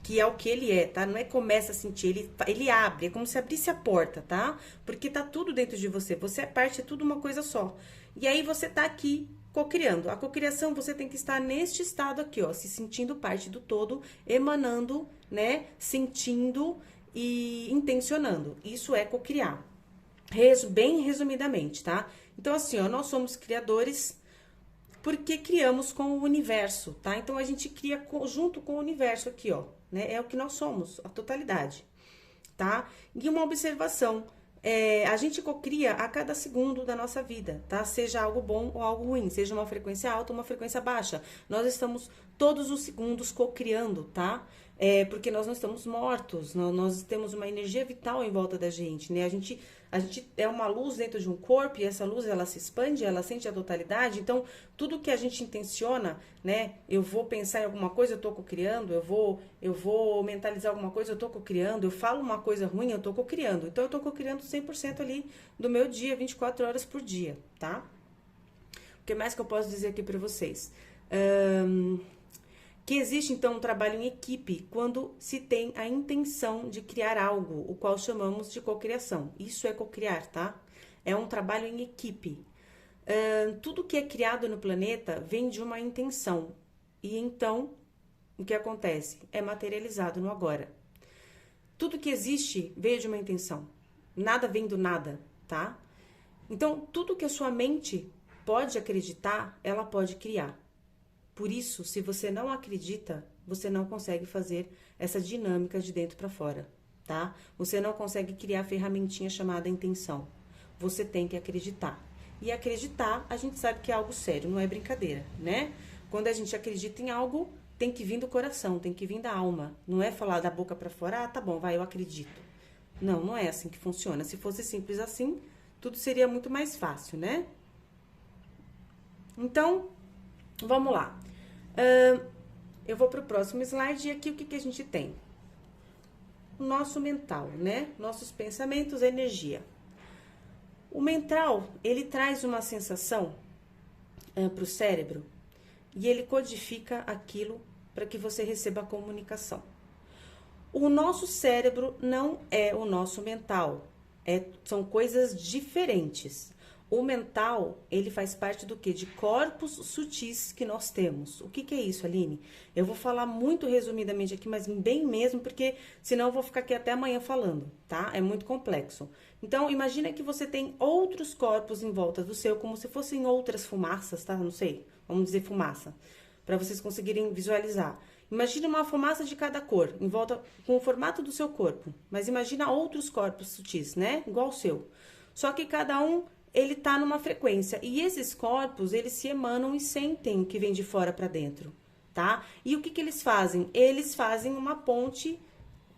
Que é o que ele é, tá? Não é começa a sentir, ele abre, é como se abrisse a porta, tá? Porque tá tudo dentro de você, você é parte, é tudo uma coisa só. E aí você tá aqui cocriando. A cocriação, você tem que estar neste estado aqui, ó, se sentindo parte do todo, emanando, né? Sentindo e intencionando. Isso é cocriar. Bem resumidamente, tá? Então, assim, ó, nós somos criadores porque criamos com o universo, tá? Então a gente cria junto com o universo aqui, ó, né? É o que nós somos, a totalidade, tá? E uma observação, a gente cocria a cada segundo da nossa vida, tá? Seja algo bom ou algo ruim, seja uma frequência alta ou uma frequência baixa. Nós estamos todos os segundos cocriando, tá? Porque nós não estamos mortos, nós temos uma energia vital em volta da gente, né? A gente é uma luz dentro de um corpo e essa luz, ela se expande, ela sente a totalidade. Então, tudo que a gente intenciona, né? Eu vou pensar em alguma coisa, eu tô cocriando. Eu vou mentalizar alguma coisa, eu tô cocriando. Eu falo uma coisa ruim, eu tô cocriando. Então, eu tô cocriando 100% ali do meu dia, 24 horas por dia, tá? O que mais que eu posso dizer aqui pra vocês? Que existe, então, um trabalho em equipe quando se tem a intenção de criar algo, o qual chamamos de cocriação. Isso é cocriar, tá? É um trabalho em equipe. Tudo que é criado no planeta vem de uma intenção. E então, o que acontece? É materializado no agora. Tudo que existe veio de uma intenção. Nada vem do nada, tá? Então, tudo que a sua mente pode acreditar, ela pode criar. Por isso, se você não acredita, você não consegue fazer essa dinâmica de dentro para fora, tá? Você não consegue criar a ferramentinha chamada intenção. Você tem que acreditar. E acreditar, a gente sabe que é algo sério, não é brincadeira, né? Quando a gente acredita em algo, tem que vir do coração, tem que vir da alma. Não é falar da boca para fora, tá bom, vai, eu acredito. Não, não é assim que funciona. Se fosse simples assim, tudo seria muito mais fácil, né? Então, vamos lá. Eu vou para o próximo slide e aqui o que a gente tem? O nosso mental, né? Nossos pensamentos, energia. O mental, ele traz uma sensação para o cérebro e ele codifica aquilo para que você receba a comunicação. O nosso cérebro não é o nosso mental, são coisas diferentes. O mental, ele faz parte do quê? De corpos sutis que nós temos. O que é isso, Aline? Eu vou falar muito resumidamente aqui, mas bem mesmo, porque senão eu vou ficar aqui até amanhã falando, tá? É muito complexo. Então, imagina que você tem outros corpos em volta do seu, como se fossem outras fumaças, tá? Não sei, vamos dizer fumaça, para vocês conseguirem visualizar. Imagina uma fumaça de cada cor, em volta, com o formato do seu corpo. Mas imagina outros corpos sutis, né? Igual o seu. Só que cada um ele tá numa frequência. E esses corpos, eles se emanam e sentem o que vem de fora para dentro, tá? E o que eles fazem? Eles fazem uma ponte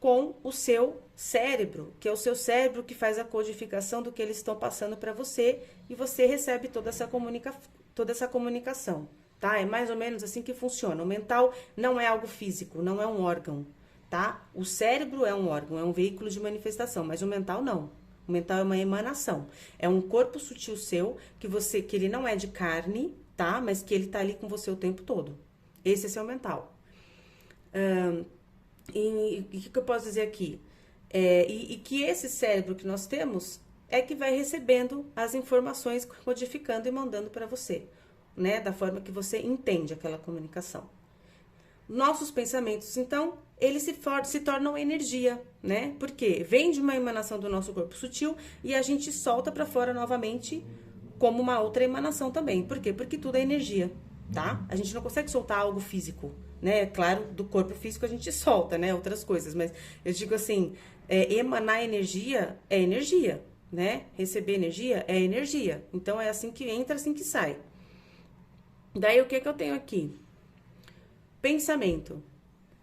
com o seu cérebro, que é o seu cérebro que faz a codificação do que eles estão passando para você e você recebe toda essa comunicação, tá? É mais ou menos assim que funciona. O mental não é algo físico, não é um órgão, tá? O cérebro é um órgão, é um veículo de manifestação, mas o mental não. O mental é uma emanação. É um corpo sutil seu que ele não é de carne, tá? Mas que ele tá ali com você o tempo todo. Esse é seu mental. E o que eu posso dizer aqui? E que esse cérebro que nós temos é que vai recebendo as informações, codificando e mandando para você, né? Da forma que você entende aquela comunicação. Nossos pensamentos, então, eles se tornam energia, né? Porque vem de uma emanação do nosso corpo sutil e a gente solta para fora novamente como uma outra emanação também. Por quê? Porque tudo é energia, tá? A gente não consegue soltar algo físico, né? Claro, do corpo físico a gente solta, né? Outras coisas, mas eu digo assim, emanar energia é energia, né? Receber energia é energia. Então, é assim que entra, assim que sai. Daí, o que eu tenho aqui? Pensamento.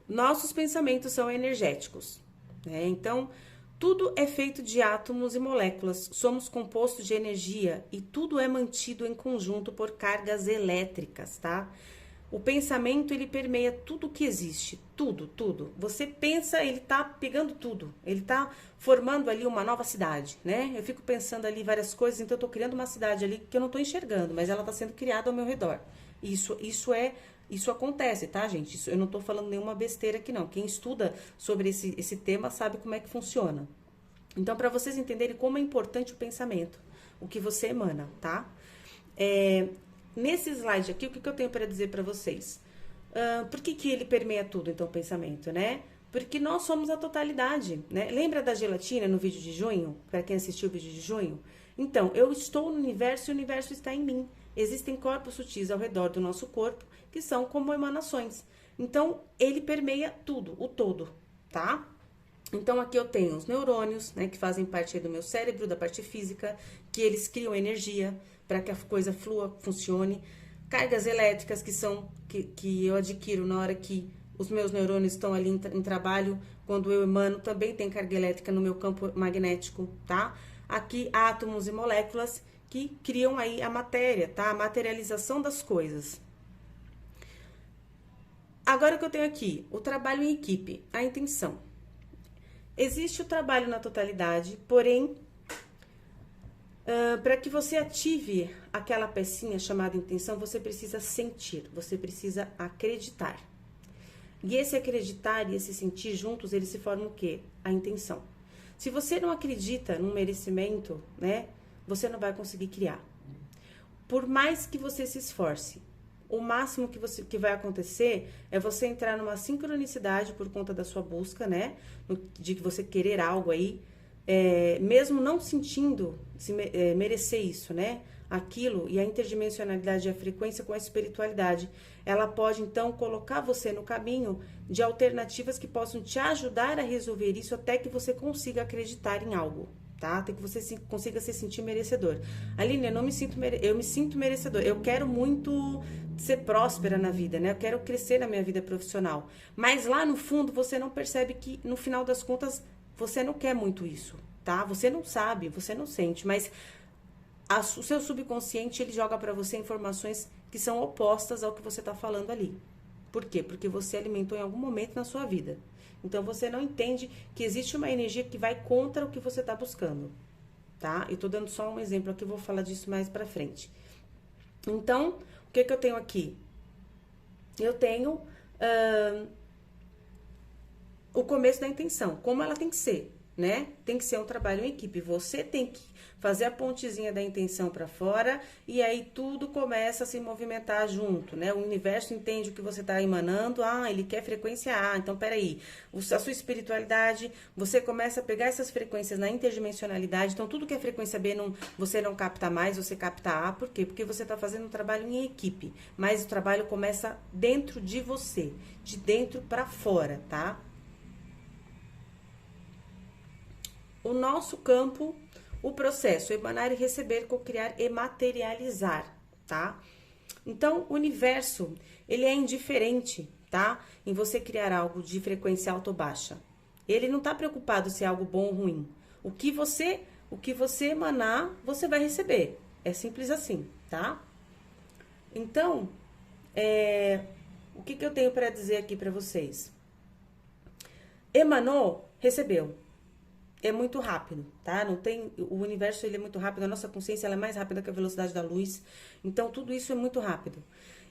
Nossos pensamentos são energéticos, né? Então, tudo é feito de átomos e moléculas. Somos compostos de energia e tudo é mantido em conjunto por cargas elétricas, tá? O pensamento, ele permeia tudo que existe, tudo, tudo. Você pensa, ele tá pegando tudo, ele tá formando ali uma nova cidade, né? Eu fico pensando ali várias coisas, então eu tô criando uma cidade ali que eu não tô enxergando, mas ela tá sendo criada ao meu redor. Isso acontece, tá, gente? Eu não tô falando nenhuma besteira aqui, não. Quem estuda sobre esse tema sabe como é que funciona. Então, para vocês entenderem como é importante o pensamento, o que você emana, tá? Nesse slide aqui, o que eu tenho para dizer para vocês? Por que ele permeia tudo, então, o pensamento, né? Porque nós somos a totalidade, né? Lembra da gelatina no vídeo de junho? Para quem assistiu o vídeo de junho? Então, eu estou no universo e o universo está em mim. Existem corpos sutis ao redor do nosso corpo que são como emanações. Então, ele permeia tudo, o todo, tá? Então, aqui eu tenho os neurônios, né, que fazem parte aí do meu cérebro, da parte física, que eles criam energia para que a coisa flua, funcione. Cargas elétricas que eu adquiro na hora que os meus neurônios estão ali em trabalho, quando eu emano, também tem carga elétrica no meu campo magnético, tá? Aqui, átomos e moléculas que criam aí a matéria, tá? A materialização das coisas. Agora o que eu tenho aqui, o trabalho em equipe, a intenção. Existe o trabalho na totalidade, porém, para que você ative aquela pecinha chamada intenção, você precisa sentir, você precisa acreditar. E esse acreditar e esse sentir juntos, eles se formam o quê? A intenção. Se você não acredita no merecimento, né, você não vai conseguir criar. Por mais que você se esforce, o máximo que vai acontecer é você entrar numa sincronicidade por conta da sua busca, né? De você querer algo aí, mesmo não sentindo merecer isso, né? Aquilo, e a interdimensionalidade e a frequência com a espiritualidade, ela pode então colocar você no caminho de alternativas que possam te ajudar a resolver isso até que você consiga acreditar em algo, tá? Até que você consiga se sentir merecedor. Aline, eu me sinto merecedor. Eu quero muito ser próspera na vida, né? Eu quero crescer na minha vida profissional. Mas lá no fundo você não percebe que no final das contas você não quer muito isso, tá? Você não sabe, você não sente, mas o seu subconsciente, ele joga para você informações que são opostas ao que você tá falando ali. Por quê? Porque você alimentou em algum momento na sua vida. Então, você não entende que existe uma energia que vai contra o que você tá buscando, tá? Eu tô dando só um exemplo aqui, vou falar disso mais pra frente. Então, o que eu tenho aqui? Eu tenho o começo da intenção, como ela tem que ser, né? Tem que ser um trabalho em equipe. Você tem que fazer a pontezinha da intenção para fora e aí tudo começa a se movimentar junto, né? O universo entende o que você está emanando. Ah, ele quer frequência A. Então, peraí. A sua espiritualidade, você começa a pegar essas frequências na interdimensionalidade. Então, tudo que é frequência B, você não capta mais, você capta A. Por quê? Porque você está fazendo um trabalho em equipe. Mas o trabalho começa dentro de você, de dentro para fora, tá? O nosso campo, o processo, emanar e receber, cocriar e materializar, tá? Então, o universo, ele é indiferente, tá? Em você criar algo de frequência alta ou baixa. Ele não tá preocupado se é algo bom ou ruim. O que você emanar, você vai receber. É simples assim, tá? Então, O que eu tenho para dizer aqui para vocês? Emanou, recebeu. É muito rápido, tá? Não tem, o universo ele é muito rápido, a nossa consciência ela é mais rápida que a velocidade da luz. Então tudo isso é muito rápido.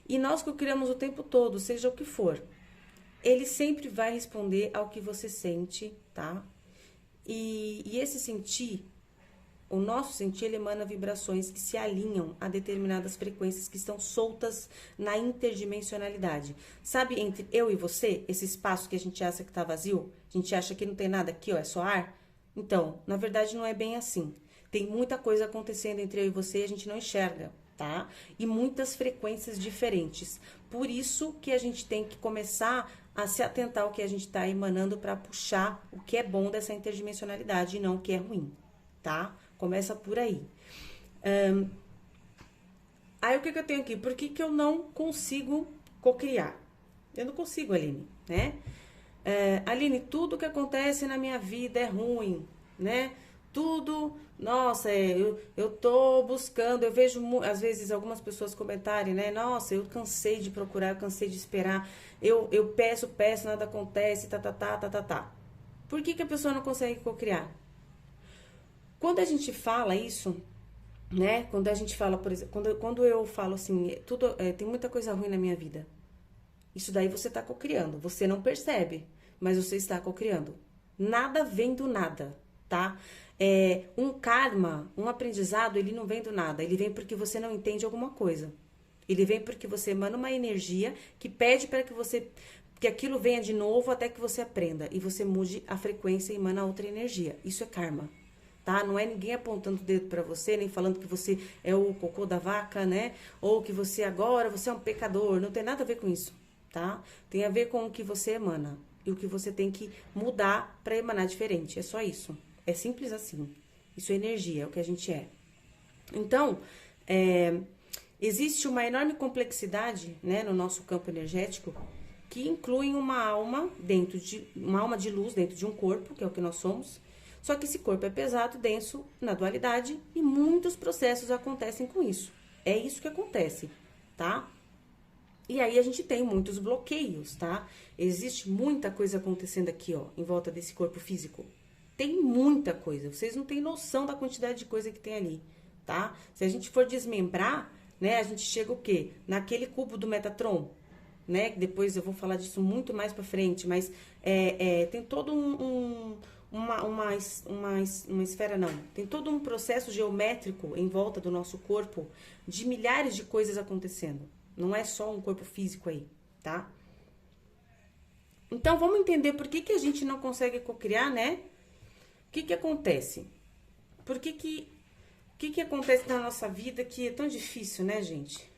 E nós que o criamos o tempo todo, seja o que for, ele sempre vai responder ao que você sente, tá? E esse sentir, o nosso sentir, ele emana vibrações que se alinham a determinadas frequências que estão soltas na interdimensionalidade. Sabe, entre eu e você, esse espaço que a gente acha que tá vazio, a gente acha que não tem nada aqui, ó, é só ar? Então, na verdade não é bem assim. Tem muita coisa acontecendo entre eu e você e a gente não enxerga, tá? E muitas frequências diferentes. Por isso que a gente tem que começar a se atentar ao que a gente está emanando para puxar o que é bom dessa interdimensionalidade e não o que é ruim, tá? Começa por aí. Aí o que eu tenho aqui? Por que eu não consigo cocriar? Eu não consigo, Aline, né? Aline, tudo que acontece na minha vida é ruim, né? Tudo, nossa, eu tô buscando, eu vejo às vezes algumas pessoas comentarem, né? Nossa, eu cansei de procurar, eu cansei de esperar, eu peço, nada acontece, tá. Por que a pessoa não consegue cocriar? Quando a gente fala isso, né? Quando a gente fala, por exemplo, quando eu falo assim, tem muita coisa ruim na minha vida. Isso daí você tá cocriando, você não percebe, mas você está cocriando. Nada vem do nada, tá? Um karma, um aprendizado, ele não vem do nada, ele vem porque você não entende alguma coisa. Ele vem porque você emana uma energia que pede para que aquilo venha de novo até que você aprenda e você mude a frequência e emana outra energia. Isso é karma, tá? Não é ninguém apontando o dedo para você, nem falando que você é o cocô da vaca, né? Ou que você é um pecador, não tem nada a ver com isso, tá? Tem a ver com o que você emana e o que você tem que mudar para emanar diferente, é só isso. É simples assim. Isso é energia, é o que a gente é. Então, existe uma enorme complexidade, né, no nosso campo energético que inclui uma alma de luz dentro de um corpo, que é o que nós somos. Só que esse corpo é pesado, denso, na dualidade e muitos processos acontecem com isso. É isso que acontece, tá? E aí a gente tem muitos bloqueios, tá? Existe muita coisa acontecendo aqui, ó, em volta desse corpo físico. Tem muita coisa, vocês não têm noção da quantidade de coisa que tem ali, tá? Se a gente for desmembrar, né, a gente chega o quê? Naquele cubo do Metatron, né? Depois eu vou falar disso muito mais pra frente, mas tem todo uma esfera, não. Tem todo um processo geométrico em volta do nosso corpo de milhares de coisas acontecendo. Não é só um corpo físico aí, tá? Então, vamos entender por que a gente não consegue cocriar, né? O que acontece? O que acontece na nossa vida que é tão difícil, né, gente?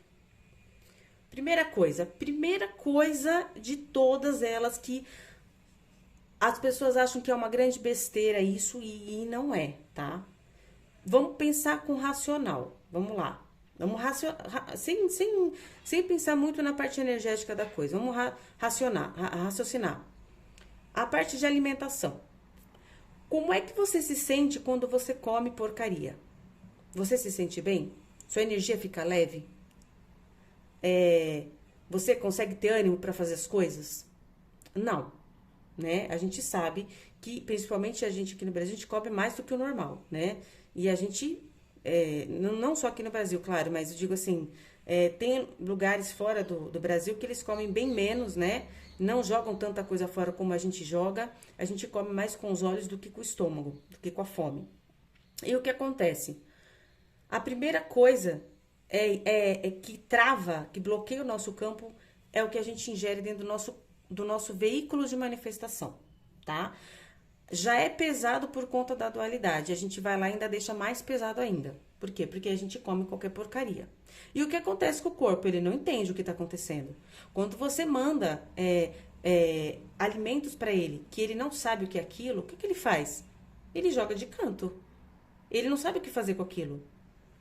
Primeira coisa de todas elas que as pessoas acham que é uma grande besteira isso e não é, tá? Vamos pensar com racional, vamos lá. Vamos sem pensar muito na parte energética da coisa, vamos raciocinar. A parte de alimentação. Como é que você se sente quando você come porcaria? Você se sente bem? Sua energia fica leve? Você consegue ter ânimo para fazer as coisas? Não, né? A gente sabe que, principalmente a gente aqui no Brasil, a gente come mais do que o normal, né? E a gente, não só aqui no Brasil, claro, mas eu digo assim, tem lugares fora do Brasil que eles comem bem menos, né? Não jogam tanta coisa fora como a gente joga. A gente come mais com os olhos do que com o estômago, do que com a fome. E o que acontece? A primeira coisa que trava, que bloqueia o nosso campo, é o que a gente ingere dentro do nosso veículo de manifestação, tá? Já é pesado por conta da dualidade. A gente vai lá e ainda deixa mais pesado ainda. Por quê? Porque a gente come qualquer porcaria. E o que acontece com o corpo? Ele não entende o que está acontecendo. Quando você manda alimentos para ele, que ele não sabe o que é aquilo, o que ele faz? Ele joga de canto. Ele não sabe o que fazer com aquilo.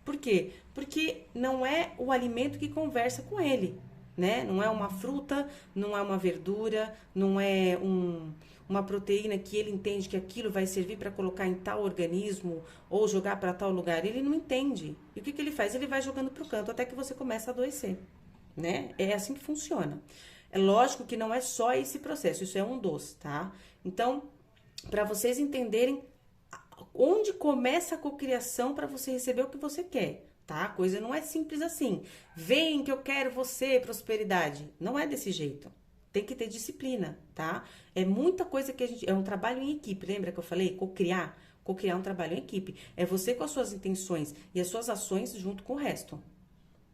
Por quê? Porque não é o alimento que conversa com ele, né? Não é uma fruta, não é uma verdura, não é uma proteína que ele entende que aquilo vai servir para colocar em tal organismo ou jogar para tal lugar. Ele não entende. E o que ele faz? Ele vai jogando para o canto até que você começa a adoecer, né? É assim que funciona. É lógico que não é só esse processo, isso é um dos, tá? Então, para vocês entenderem onde começa a cocriação para você receber o que você quer, tá? A coisa não é simples assim. Vem que eu quero você, prosperidade. Não é desse jeito. Tem que ter disciplina, tá? É muita coisa que a gente... É um trabalho em equipe, lembra que eu falei? Cocriar. Cocriar é um trabalho em equipe. É você com as suas intenções e as suas ações junto com o resto,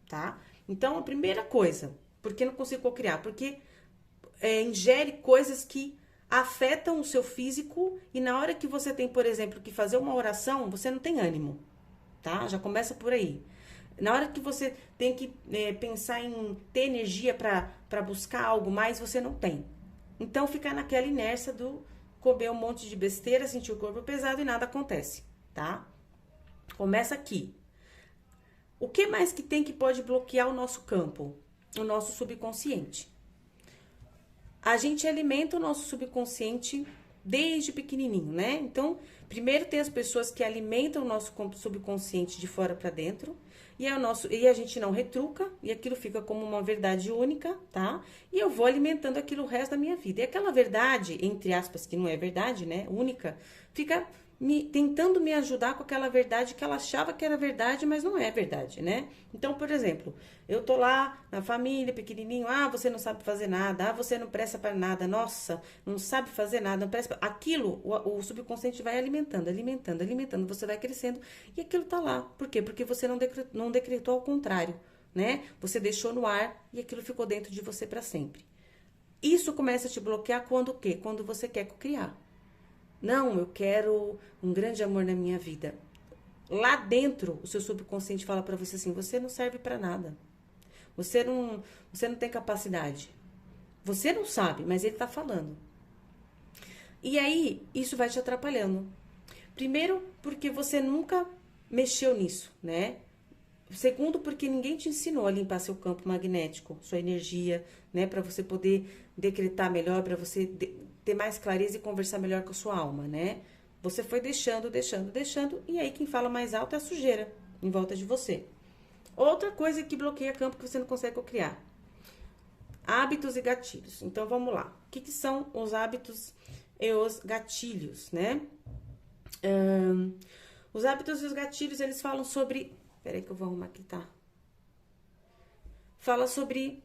tá? Então, a primeira coisa, por que não consigo cocriar? Porque ingere coisas que afetam o seu físico e na hora que você tem, por exemplo, que fazer uma oração, você não tem ânimo, tá? Já começa por aí. Na hora que você tem que pensar em ter energia para buscar algo mais, você não tem. Então, fica naquela inércia do comer um monte de besteira, sentir o corpo pesado e nada acontece, tá? Começa aqui. O que mais que tem que pode bloquear o nosso campo? O nosso subconsciente. A gente alimenta o nosso subconsciente desde pequenininho, né? Então, primeiro tem as pessoas que alimentam o nosso subconsciente de fora para dentro, e a gente não retruca, e aquilo fica como uma verdade única, tá? E eu vou alimentando aquilo o resto da minha vida. E aquela verdade, entre aspas, que não é verdade, né? Única, fica tentando me ajudar com aquela verdade que ela achava que era verdade, mas não é verdade, né? Então, por exemplo, eu tô lá na família, pequenininho, você não sabe fazer nada, você não presta para nada, nossa, não sabe fazer nada, não presta pra... Aquilo, o subconsciente vai alimentando, alimentando, alimentando, você vai crescendo e aquilo tá lá. Por quê? Porque você não decretou ao contrário, né? Você deixou no ar e aquilo ficou dentro de você para sempre. Isso começa a te bloquear quando o quê? Quando você quer criar. Não, eu quero um grande amor na minha vida. Lá dentro, o seu subconsciente fala para você assim, você não serve para nada. Você não tem capacidade. Você não sabe, mas ele tá falando. E aí, isso vai te atrapalhando. Primeiro, porque você nunca mexeu nisso, né? Segundo, porque ninguém te ensinou a limpar seu campo magnético, sua energia, né? Para você poder decretar melhor, para você ter mais clareza e conversar melhor com a sua alma, né? Você foi deixando, e aí quem fala mais alto é a sujeira em volta de você. Outra coisa que bloqueia campo que você não consegue criar. Hábitos e gatilhos. Então, vamos lá. O que são os hábitos e os gatilhos, né? Os hábitos e os gatilhos, eles falam sobre... Peraí que eu vou arrumar aqui, tá? Fala sobre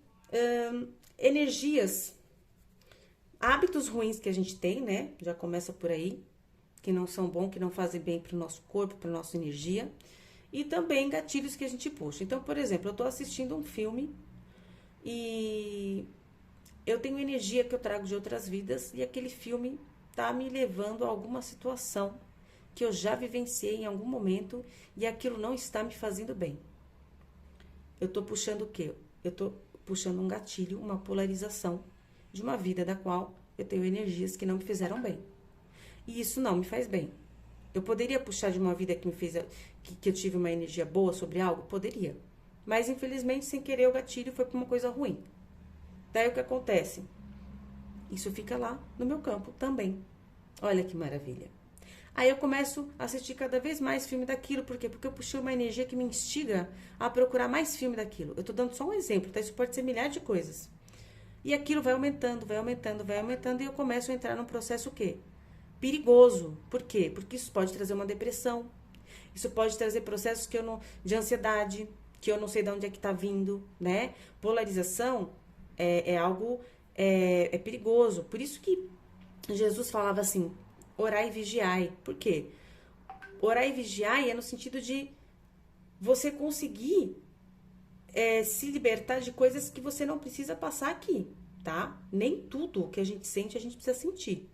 energias, hábitos ruins que a gente tem, né? Já começa por aí, que não são bons, que não fazem bem para o nosso corpo, para nossa energia. E também gatilhos que a gente puxa. Então, por exemplo, eu tô assistindo um filme e eu tenho energia que eu trago de outras vidas e aquele filme tá me levando a alguma situação que eu já vivenciei em algum momento e aquilo não está me fazendo bem. Eu tô puxando o quê? Eu tô puxando um gatilho, uma polarização de uma vida da qual eu tenho energias que não me fizeram bem. E isso não me faz bem. Eu poderia puxar de uma vida que me fez, que eu tive uma energia boa sobre algo? Poderia. Mas, infelizmente, sem querer, o gatilho foi para uma coisa ruim. Daí, o que acontece? Isso fica lá no meu campo também. Olha que maravilha. Aí eu começo a assistir cada vez mais filme daquilo. Por quê? Porque eu puxei uma energia que me instiga a procurar mais filme daquilo. Eu tô dando só um exemplo, tá? Isso pode ser milhares de coisas. E aquilo vai aumentando, vai aumentando, vai aumentando. E eu começo a entrar num processo o quê? Perigoso. Por quê? Porque isso pode trazer uma depressão. Isso pode trazer processos de ansiedade, que eu não sei de onde é que tá vindo, né? Polarização é algo perigoso. Por isso que Jesus falava assim, orai e vigiai. Por quê? Orai e vigiai é no sentido de você conseguir se libertar de coisas que você não precisa passar aqui, tá? Nem tudo que a gente sente, a gente precisa sentir,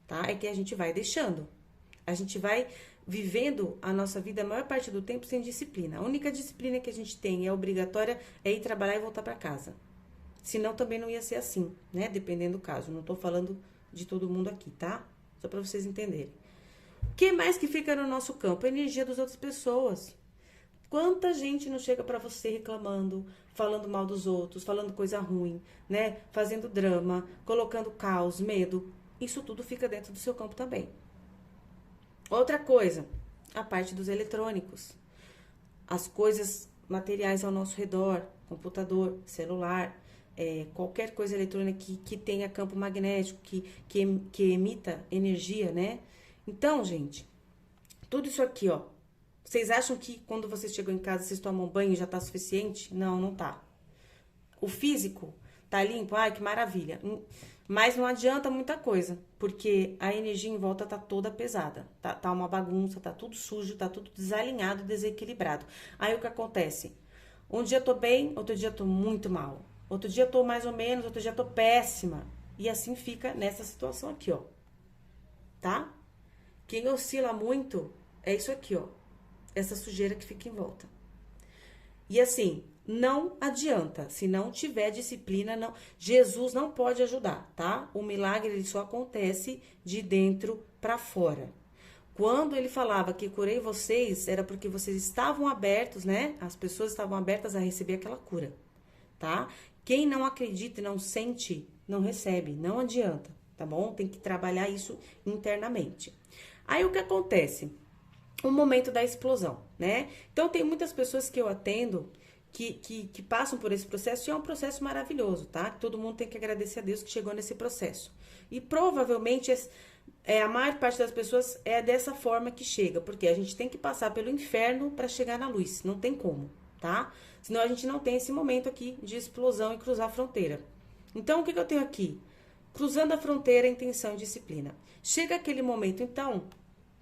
tá? É que a gente vai deixando. A gente vai vivendo a nossa vida a maior parte do tempo sem disciplina. A única disciplina que a gente tem obrigatória é ir trabalhar e voltar para casa. Senão também não ia ser assim, né? Dependendo do caso. Não tô falando de todo mundo aqui, tá? Só para vocês entenderem. O que mais que fica no nosso campo? A energia das outras pessoas. Quanta gente não chega para você reclamando, falando mal dos outros, falando coisa ruim, né? Fazendo drama, colocando caos, medo. Isso tudo fica dentro do seu campo também. Outra coisa, a parte dos eletrônicos. As coisas materiais ao nosso redor, computador, celular, qualquer coisa eletrônica que tenha campo magnético, que emita energia, né? Então, gente, tudo isso aqui, ó. Vocês acham que quando vocês chegam em casa, vocês tomam banho e já tá suficiente? Não, não tá. O físico tá limpo, ai, que maravilha. Mas não adianta muita coisa, porque a energia em volta tá toda pesada. Tá uma bagunça, tá tudo sujo, tá tudo desalinhado, desequilibrado. Aí o que acontece? Um dia eu tô bem, outro dia eu tô muito mal. Outro dia eu tô mais ou menos, outro dia eu tô péssima. E assim fica nessa situação aqui, ó. Tá? Quem oscila muito é isso aqui, ó. Essa sujeira que fica em volta. E assim, não adianta. Se não tiver disciplina, não. Jesus não pode ajudar, tá? O milagre ele só acontece de dentro para fora. Quando ele falava que curei vocês, era porque vocês estavam abertos, né? As pessoas estavam abertas a receber aquela cura, tá? Quem não acredita e não sente, não recebe, não adianta, tá bom? Tem que trabalhar isso internamente. Aí o que acontece? O momento da explosão, né? Então tem muitas pessoas que eu atendo que passam por esse processo e é um processo maravilhoso, tá? Todo mundo tem que agradecer a Deus que chegou nesse processo. E provavelmente a maior parte das pessoas é dessa forma que chega, porque a gente tem que passar pelo inferno para chegar na luz, não tem como, tá? Senão a gente não tem esse momento aqui de explosão e cruzar a fronteira. Então o que eu tenho aqui? Cruzando a fronteira, intenção e disciplina. Chega aquele momento, então,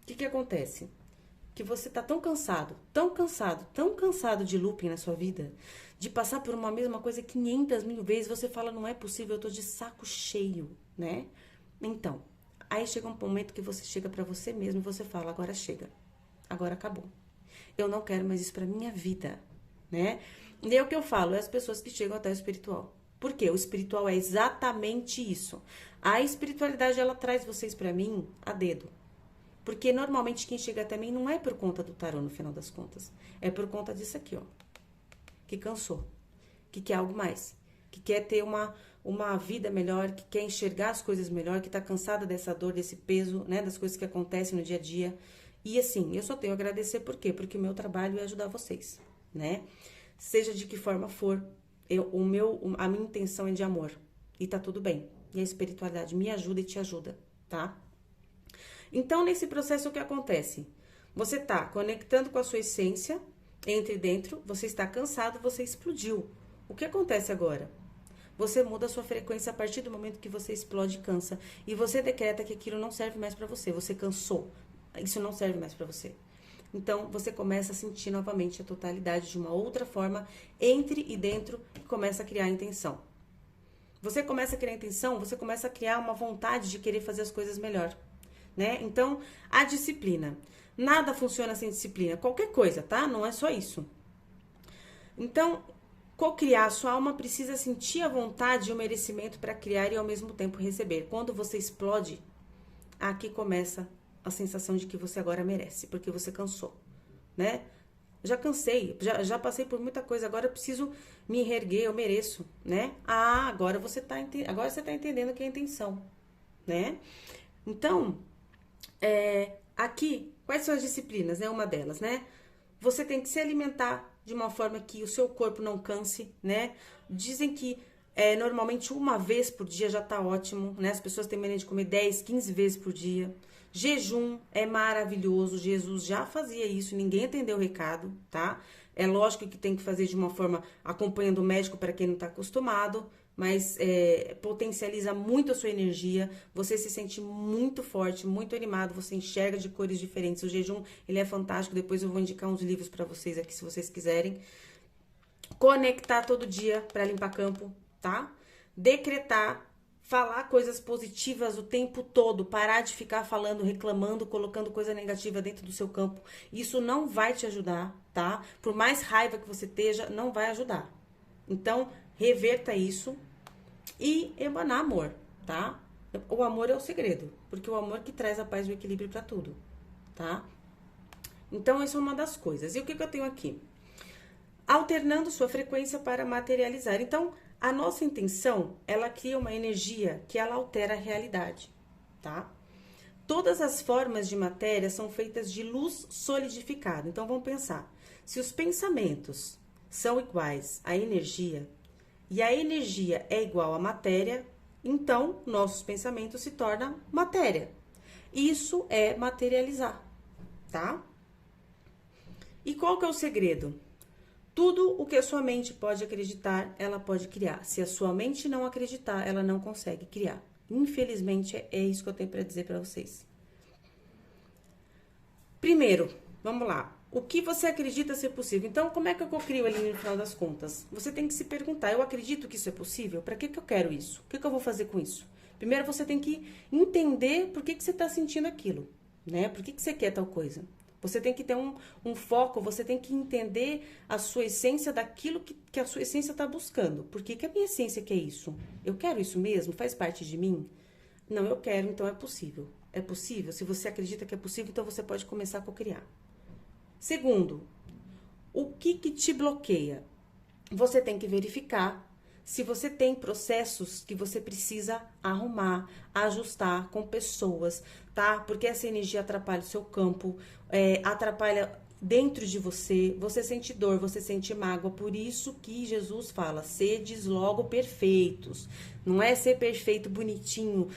o que acontece? Que você tá tão cansado, tão cansado, tão cansado de looping na sua vida, de passar por uma mesma coisa 500.000 vezes, você fala, não é possível, eu tô de saco cheio, né? Então, aí chega um momento que você chega pra você mesmo e você fala, agora chega, agora acabou. Eu não quero mais isso pra minha vida, né? E é o que eu falo, é as pessoas que chegam até o espiritual. Por quê? O espiritual é exatamente isso. A espiritualidade, ela traz vocês pra mim a dedo. Porque normalmente quem chega até mim não é por conta do tarô, no final das contas. É por conta disso aqui, ó. Que cansou. Que quer algo mais. Que quer ter uma vida melhor, que quer enxergar as coisas melhor, que tá cansada dessa dor, desse peso, né? Das coisas que acontecem no dia a dia. E assim, eu só tenho a agradecer por quê? Porque o meu trabalho é ajudar vocês, né? Seja de que forma for, a minha intenção é de amor. E tá tudo bem. E a espiritualidade me ajuda e te ajuda, tá? Então, nesse processo, o que acontece? Você tá conectando com a sua essência, entre dentro, você está cansado, você explodiu. O que acontece agora? Você muda a sua frequência a partir do momento que você explode e cansa. E você decreta que aquilo não serve mais pra você. Você cansou. Isso não serve mais pra você. Então, você começa a sentir novamente a totalidade de uma outra forma, entre e dentro, e começa a criar a intenção. Você começa a criar a intenção, você começa a criar uma vontade de querer fazer as coisas melhor. Né? Então, a disciplina. Nada funciona sem disciplina. Qualquer coisa, tá? Não é só isso. Então, co-criar, sua alma precisa sentir a vontade e o merecimento para criar e ao mesmo tempo receber. Quando você explode, aqui começa a sensação de que você agora merece, porque você cansou, né? Já cansei, já passei por muita coisa, agora eu preciso me reerguer, eu mereço, né? Ah, agora você tá entendendo que é a intenção, né? Então, aqui, quais são as disciplinas, né? Uma delas, né? Você tem que se alimentar de uma forma que o seu corpo não canse, né? Dizem que normalmente uma vez por dia já tá ótimo, né? As pessoas têm mania de comer 10, 15 vezes por dia. Jejum é maravilhoso, Jesus já fazia isso, ninguém entendeu o recado, tá? É lógico que tem que fazer de uma forma acompanhando o médico para quem não tá acostumado, mas potencializa muito a sua energia, você se sente muito forte, muito animado, você enxerga de cores diferentes. O jejum, ele é fantástico, depois eu vou indicar uns livros para vocês aqui, se vocês quiserem. Conectar todo dia para limpar campo, tá? Decretar, falar coisas positivas o tempo todo, parar de ficar falando, reclamando, colocando coisa negativa dentro do seu campo. Isso não vai te ajudar, tá? Por mais raiva que você esteja, não vai ajudar. Então, reverta isso e emanar amor, tá? O amor é o segredo, porque o amor que traz a paz e o equilíbrio para tudo, tá? Então, isso é uma das coisas. E o que eu tenho aqui? Alternando sua frequência para materializar. Então, a nossa intenção, ela cria uma energia que ela altera a realidade, tá? Todas as formas de matéria são feitas de luz solidificada. Então, vamos pensar. Se os pensamentos são iguais à energia, e a energia é igual à matéria, então nossos pensamentos se tornam matéria. Isso é materializar, tá? E qual que é o segredo? Tudo o que a sua mente pode acreditar, ela pode criar. Se a sua mente não acreditar, ela não consegue criar. Infelizmente, é isso que eu tenho para dizer para vocês. Primeiro, vamos lá. O que você acredita ser possível? Então, como é que eu cocrio ali no final das contas? Você tem que se perguntar, eu acredito que isso é possível? Para que eu quero isso? O que eu vou fazer com isso? Primeiro, você tem que entender por que você está sentindo aquilo, né? Por que você quer tal coisa? Você tem que ter um foco, você tem que entender a sua essência daquilo que a sua essência está buscando. Por que a minha essência quer isso? Eu quero isso mesmo? Faz parte de mim? Não, eu quero, então é possível. É possível? Se você acredita que é possível, então você pode começar a cocriar. Segundo, o que te bloqueia? Você tem que verificar se você tem processos que você precisa arrumar, ajustar com pessoas, tá? Porque essa energia atrapalha o seu campo, atrapalha dentro de você, você sente dor, você sente mágoa, por isso que Jesus fala, sedes logo perfeitos. Não é ser perfeito, bonitinho,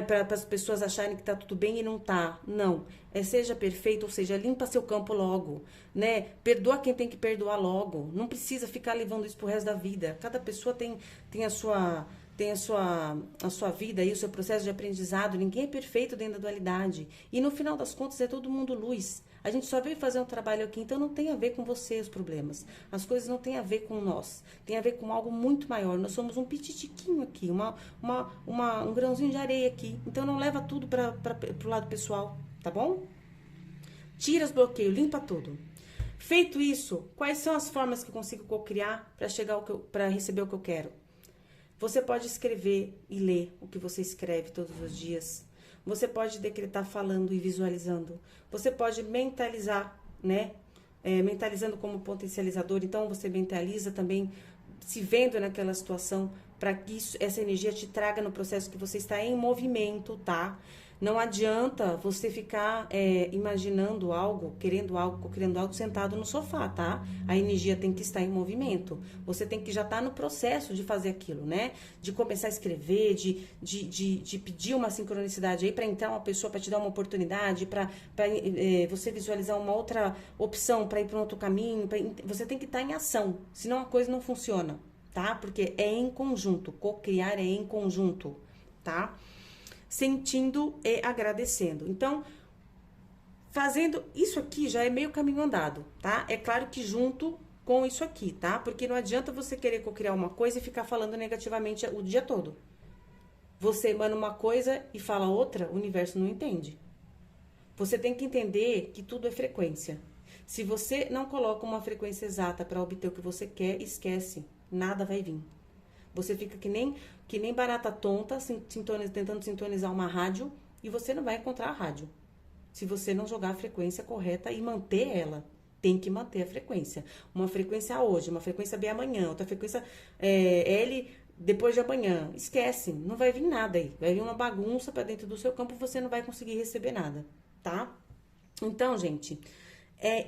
para as pessoas acharem que tá tudo bem e não tá. Não, seja perfeito, ou seja, limpa seu campo logo, né? Perdoa quem tem que perdoar logo. Não precisa ficar levando isso pro resto da vida. Cada pessoa tem a sua vida e o seu processo de aprendizado. Ninguém é perfeito dentro da dualidade. E no final das contas é todo mundo luz. A gente só veio fazer um trabalho aqui, então não tem a ver com você os problemas. As coisas não têm a ver com nós. Tem a ver com algo muito maior. Nós somos um pititiquinho aqui, um grãozinho de areia aqui. Então não leva tudo pro lado pessoal, tá bom? Tira os bloqueios, limpa tudo. Feito isso, quais são as formas que eu consigo cocriar para receber o que eu quero? Você pode escrever e ler o que você escreve todos os dias. Você pode decretar falando e visualizando. Você pode mentalizar, né? Mentalizando como potencializador. Então, você mentaliza também se vendo naquela situação para que essa energia te traga no processo que você está em movimento, tá? Não adianta você ficar imaginando algo, querendo algo sentado no sofá, tá? A energia tem que estar em movimento. Você tem que já estar no processo de fazer aquilo, né? De começar a escrever, de pedir uma sincronicidade aí para entrar uma pessoa para te dar uma oportunidade, para você visualizar uma outra opção para ir para um outro caminho. Você tem que estar em ação, senão a coisa não funciona, tá? Porque é em conjunto. Cocriar é em conjunto, tá? Sentindo e agradecendo. Então, fazendo isso aqui já é meio caminho andado, tá? É claro que junto com isso aqui, tá? Porque não adianta você querer cocriar uma coisa e ficar falando negativamente o dia todo. Você emana uma coisa e fala outra, o universo não entende. Você tem que entender que tudo é frequência. Se você não coloca uma frequência exata para obter o que você quer, esquece, nada vai vir. Você fica que nem barata tonta, tentando sintonizar uma rádio, e você não vai encontrar a rádio. Se você não jogar a frequência correta e manter ela. Tem que manter a frequência. Uma frequência hoje, uma frequência B amanhã, outra frequência L depois de amanhã. Esquece, não vai vir nada aí. Vai vir uma bagunça para dentro do seu campo e você não vai conseguir receber nada, tá? Então, gente,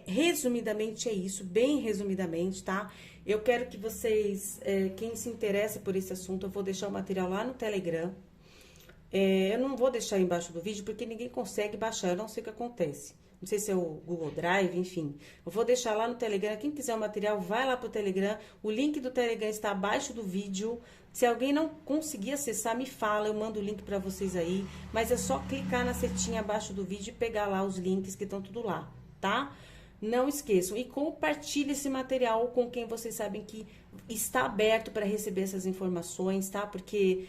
resumidamente é isso, bem resumidamente, tá? Eu quero que vocês, quem se interessa por esse assunto, eu vou deixar o material lá no Telegram. Eu não vou deixar embaixo do vídeo, porque ninguém consegue baixar, eu não sei o que acontece. Não sei se é o Google Drive, enfim. Eu vou deixar lá no Telegram, quem quiser o material, vai lá pro Telegram. O link do Telegram está abaixo do vídeo. Se alguém não conseguir acessar, me fala, eu mando o link para vocês aí. Mas é só clicar na setinha abaixo do vídeo e pegar lá os links que estão tudo lá, tá? Não esqueçam e compartilhe esse material com quem vocês sabem que está aberto para receber essas informações, tá? Porque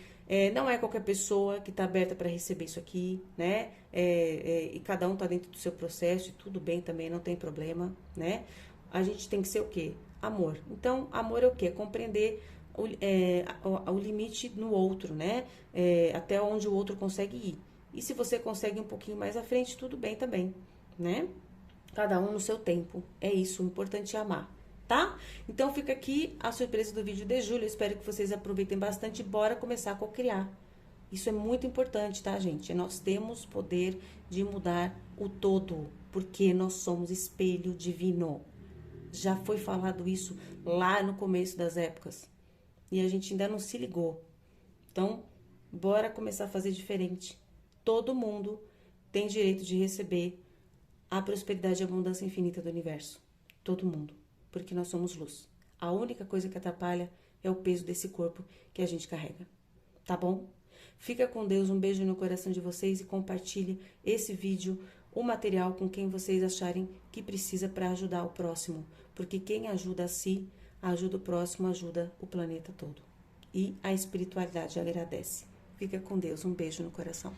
não é qualquer pessoa que está aberta para receber isso aqui, né? E cada um está dentro do seu processo e tudo bem também, não tem problema, né? A gente tem que ser o quê? Amor. Então, amor é o quê? Compreender o limite no outro, né? Até onde o outro consegue ir. E se você consegue um pouquinho mais à frente, tudo bem também, né? Cada um no seu tempo. É isso, o importante é amar, tá? Então fica aqui a surpresa do vídeo de julho. Eu espero que vocês aproveitem bastante. Bora começar a cocriar. Isso é muito importante, tá, gente? Nós temos poder de mudar o todo, porque nós somos espelho divino. Já foi falado isso lá no começo das épocas. E a gente ainda não se ligou. Então, bora começar a fazer diferente. Todo mundo tem direito de receber a prosperidade e a abundância infinita do universo. Todo mundo. Porque nós somos luz. A única coisa que atrapalha é o peso desse corpo que a gente carrega. Tá bom? Fica com Deus, um beijo no coração de vocês e compartilhe esse vídeo, o material com quem vocês acharem que precisa para ajudar o próximo. Porque quem ajuda a si, ajuda o próximo, ajuda o planeta todo. E a espiritualidade agradece. Fica com Deus, um beijo no coração.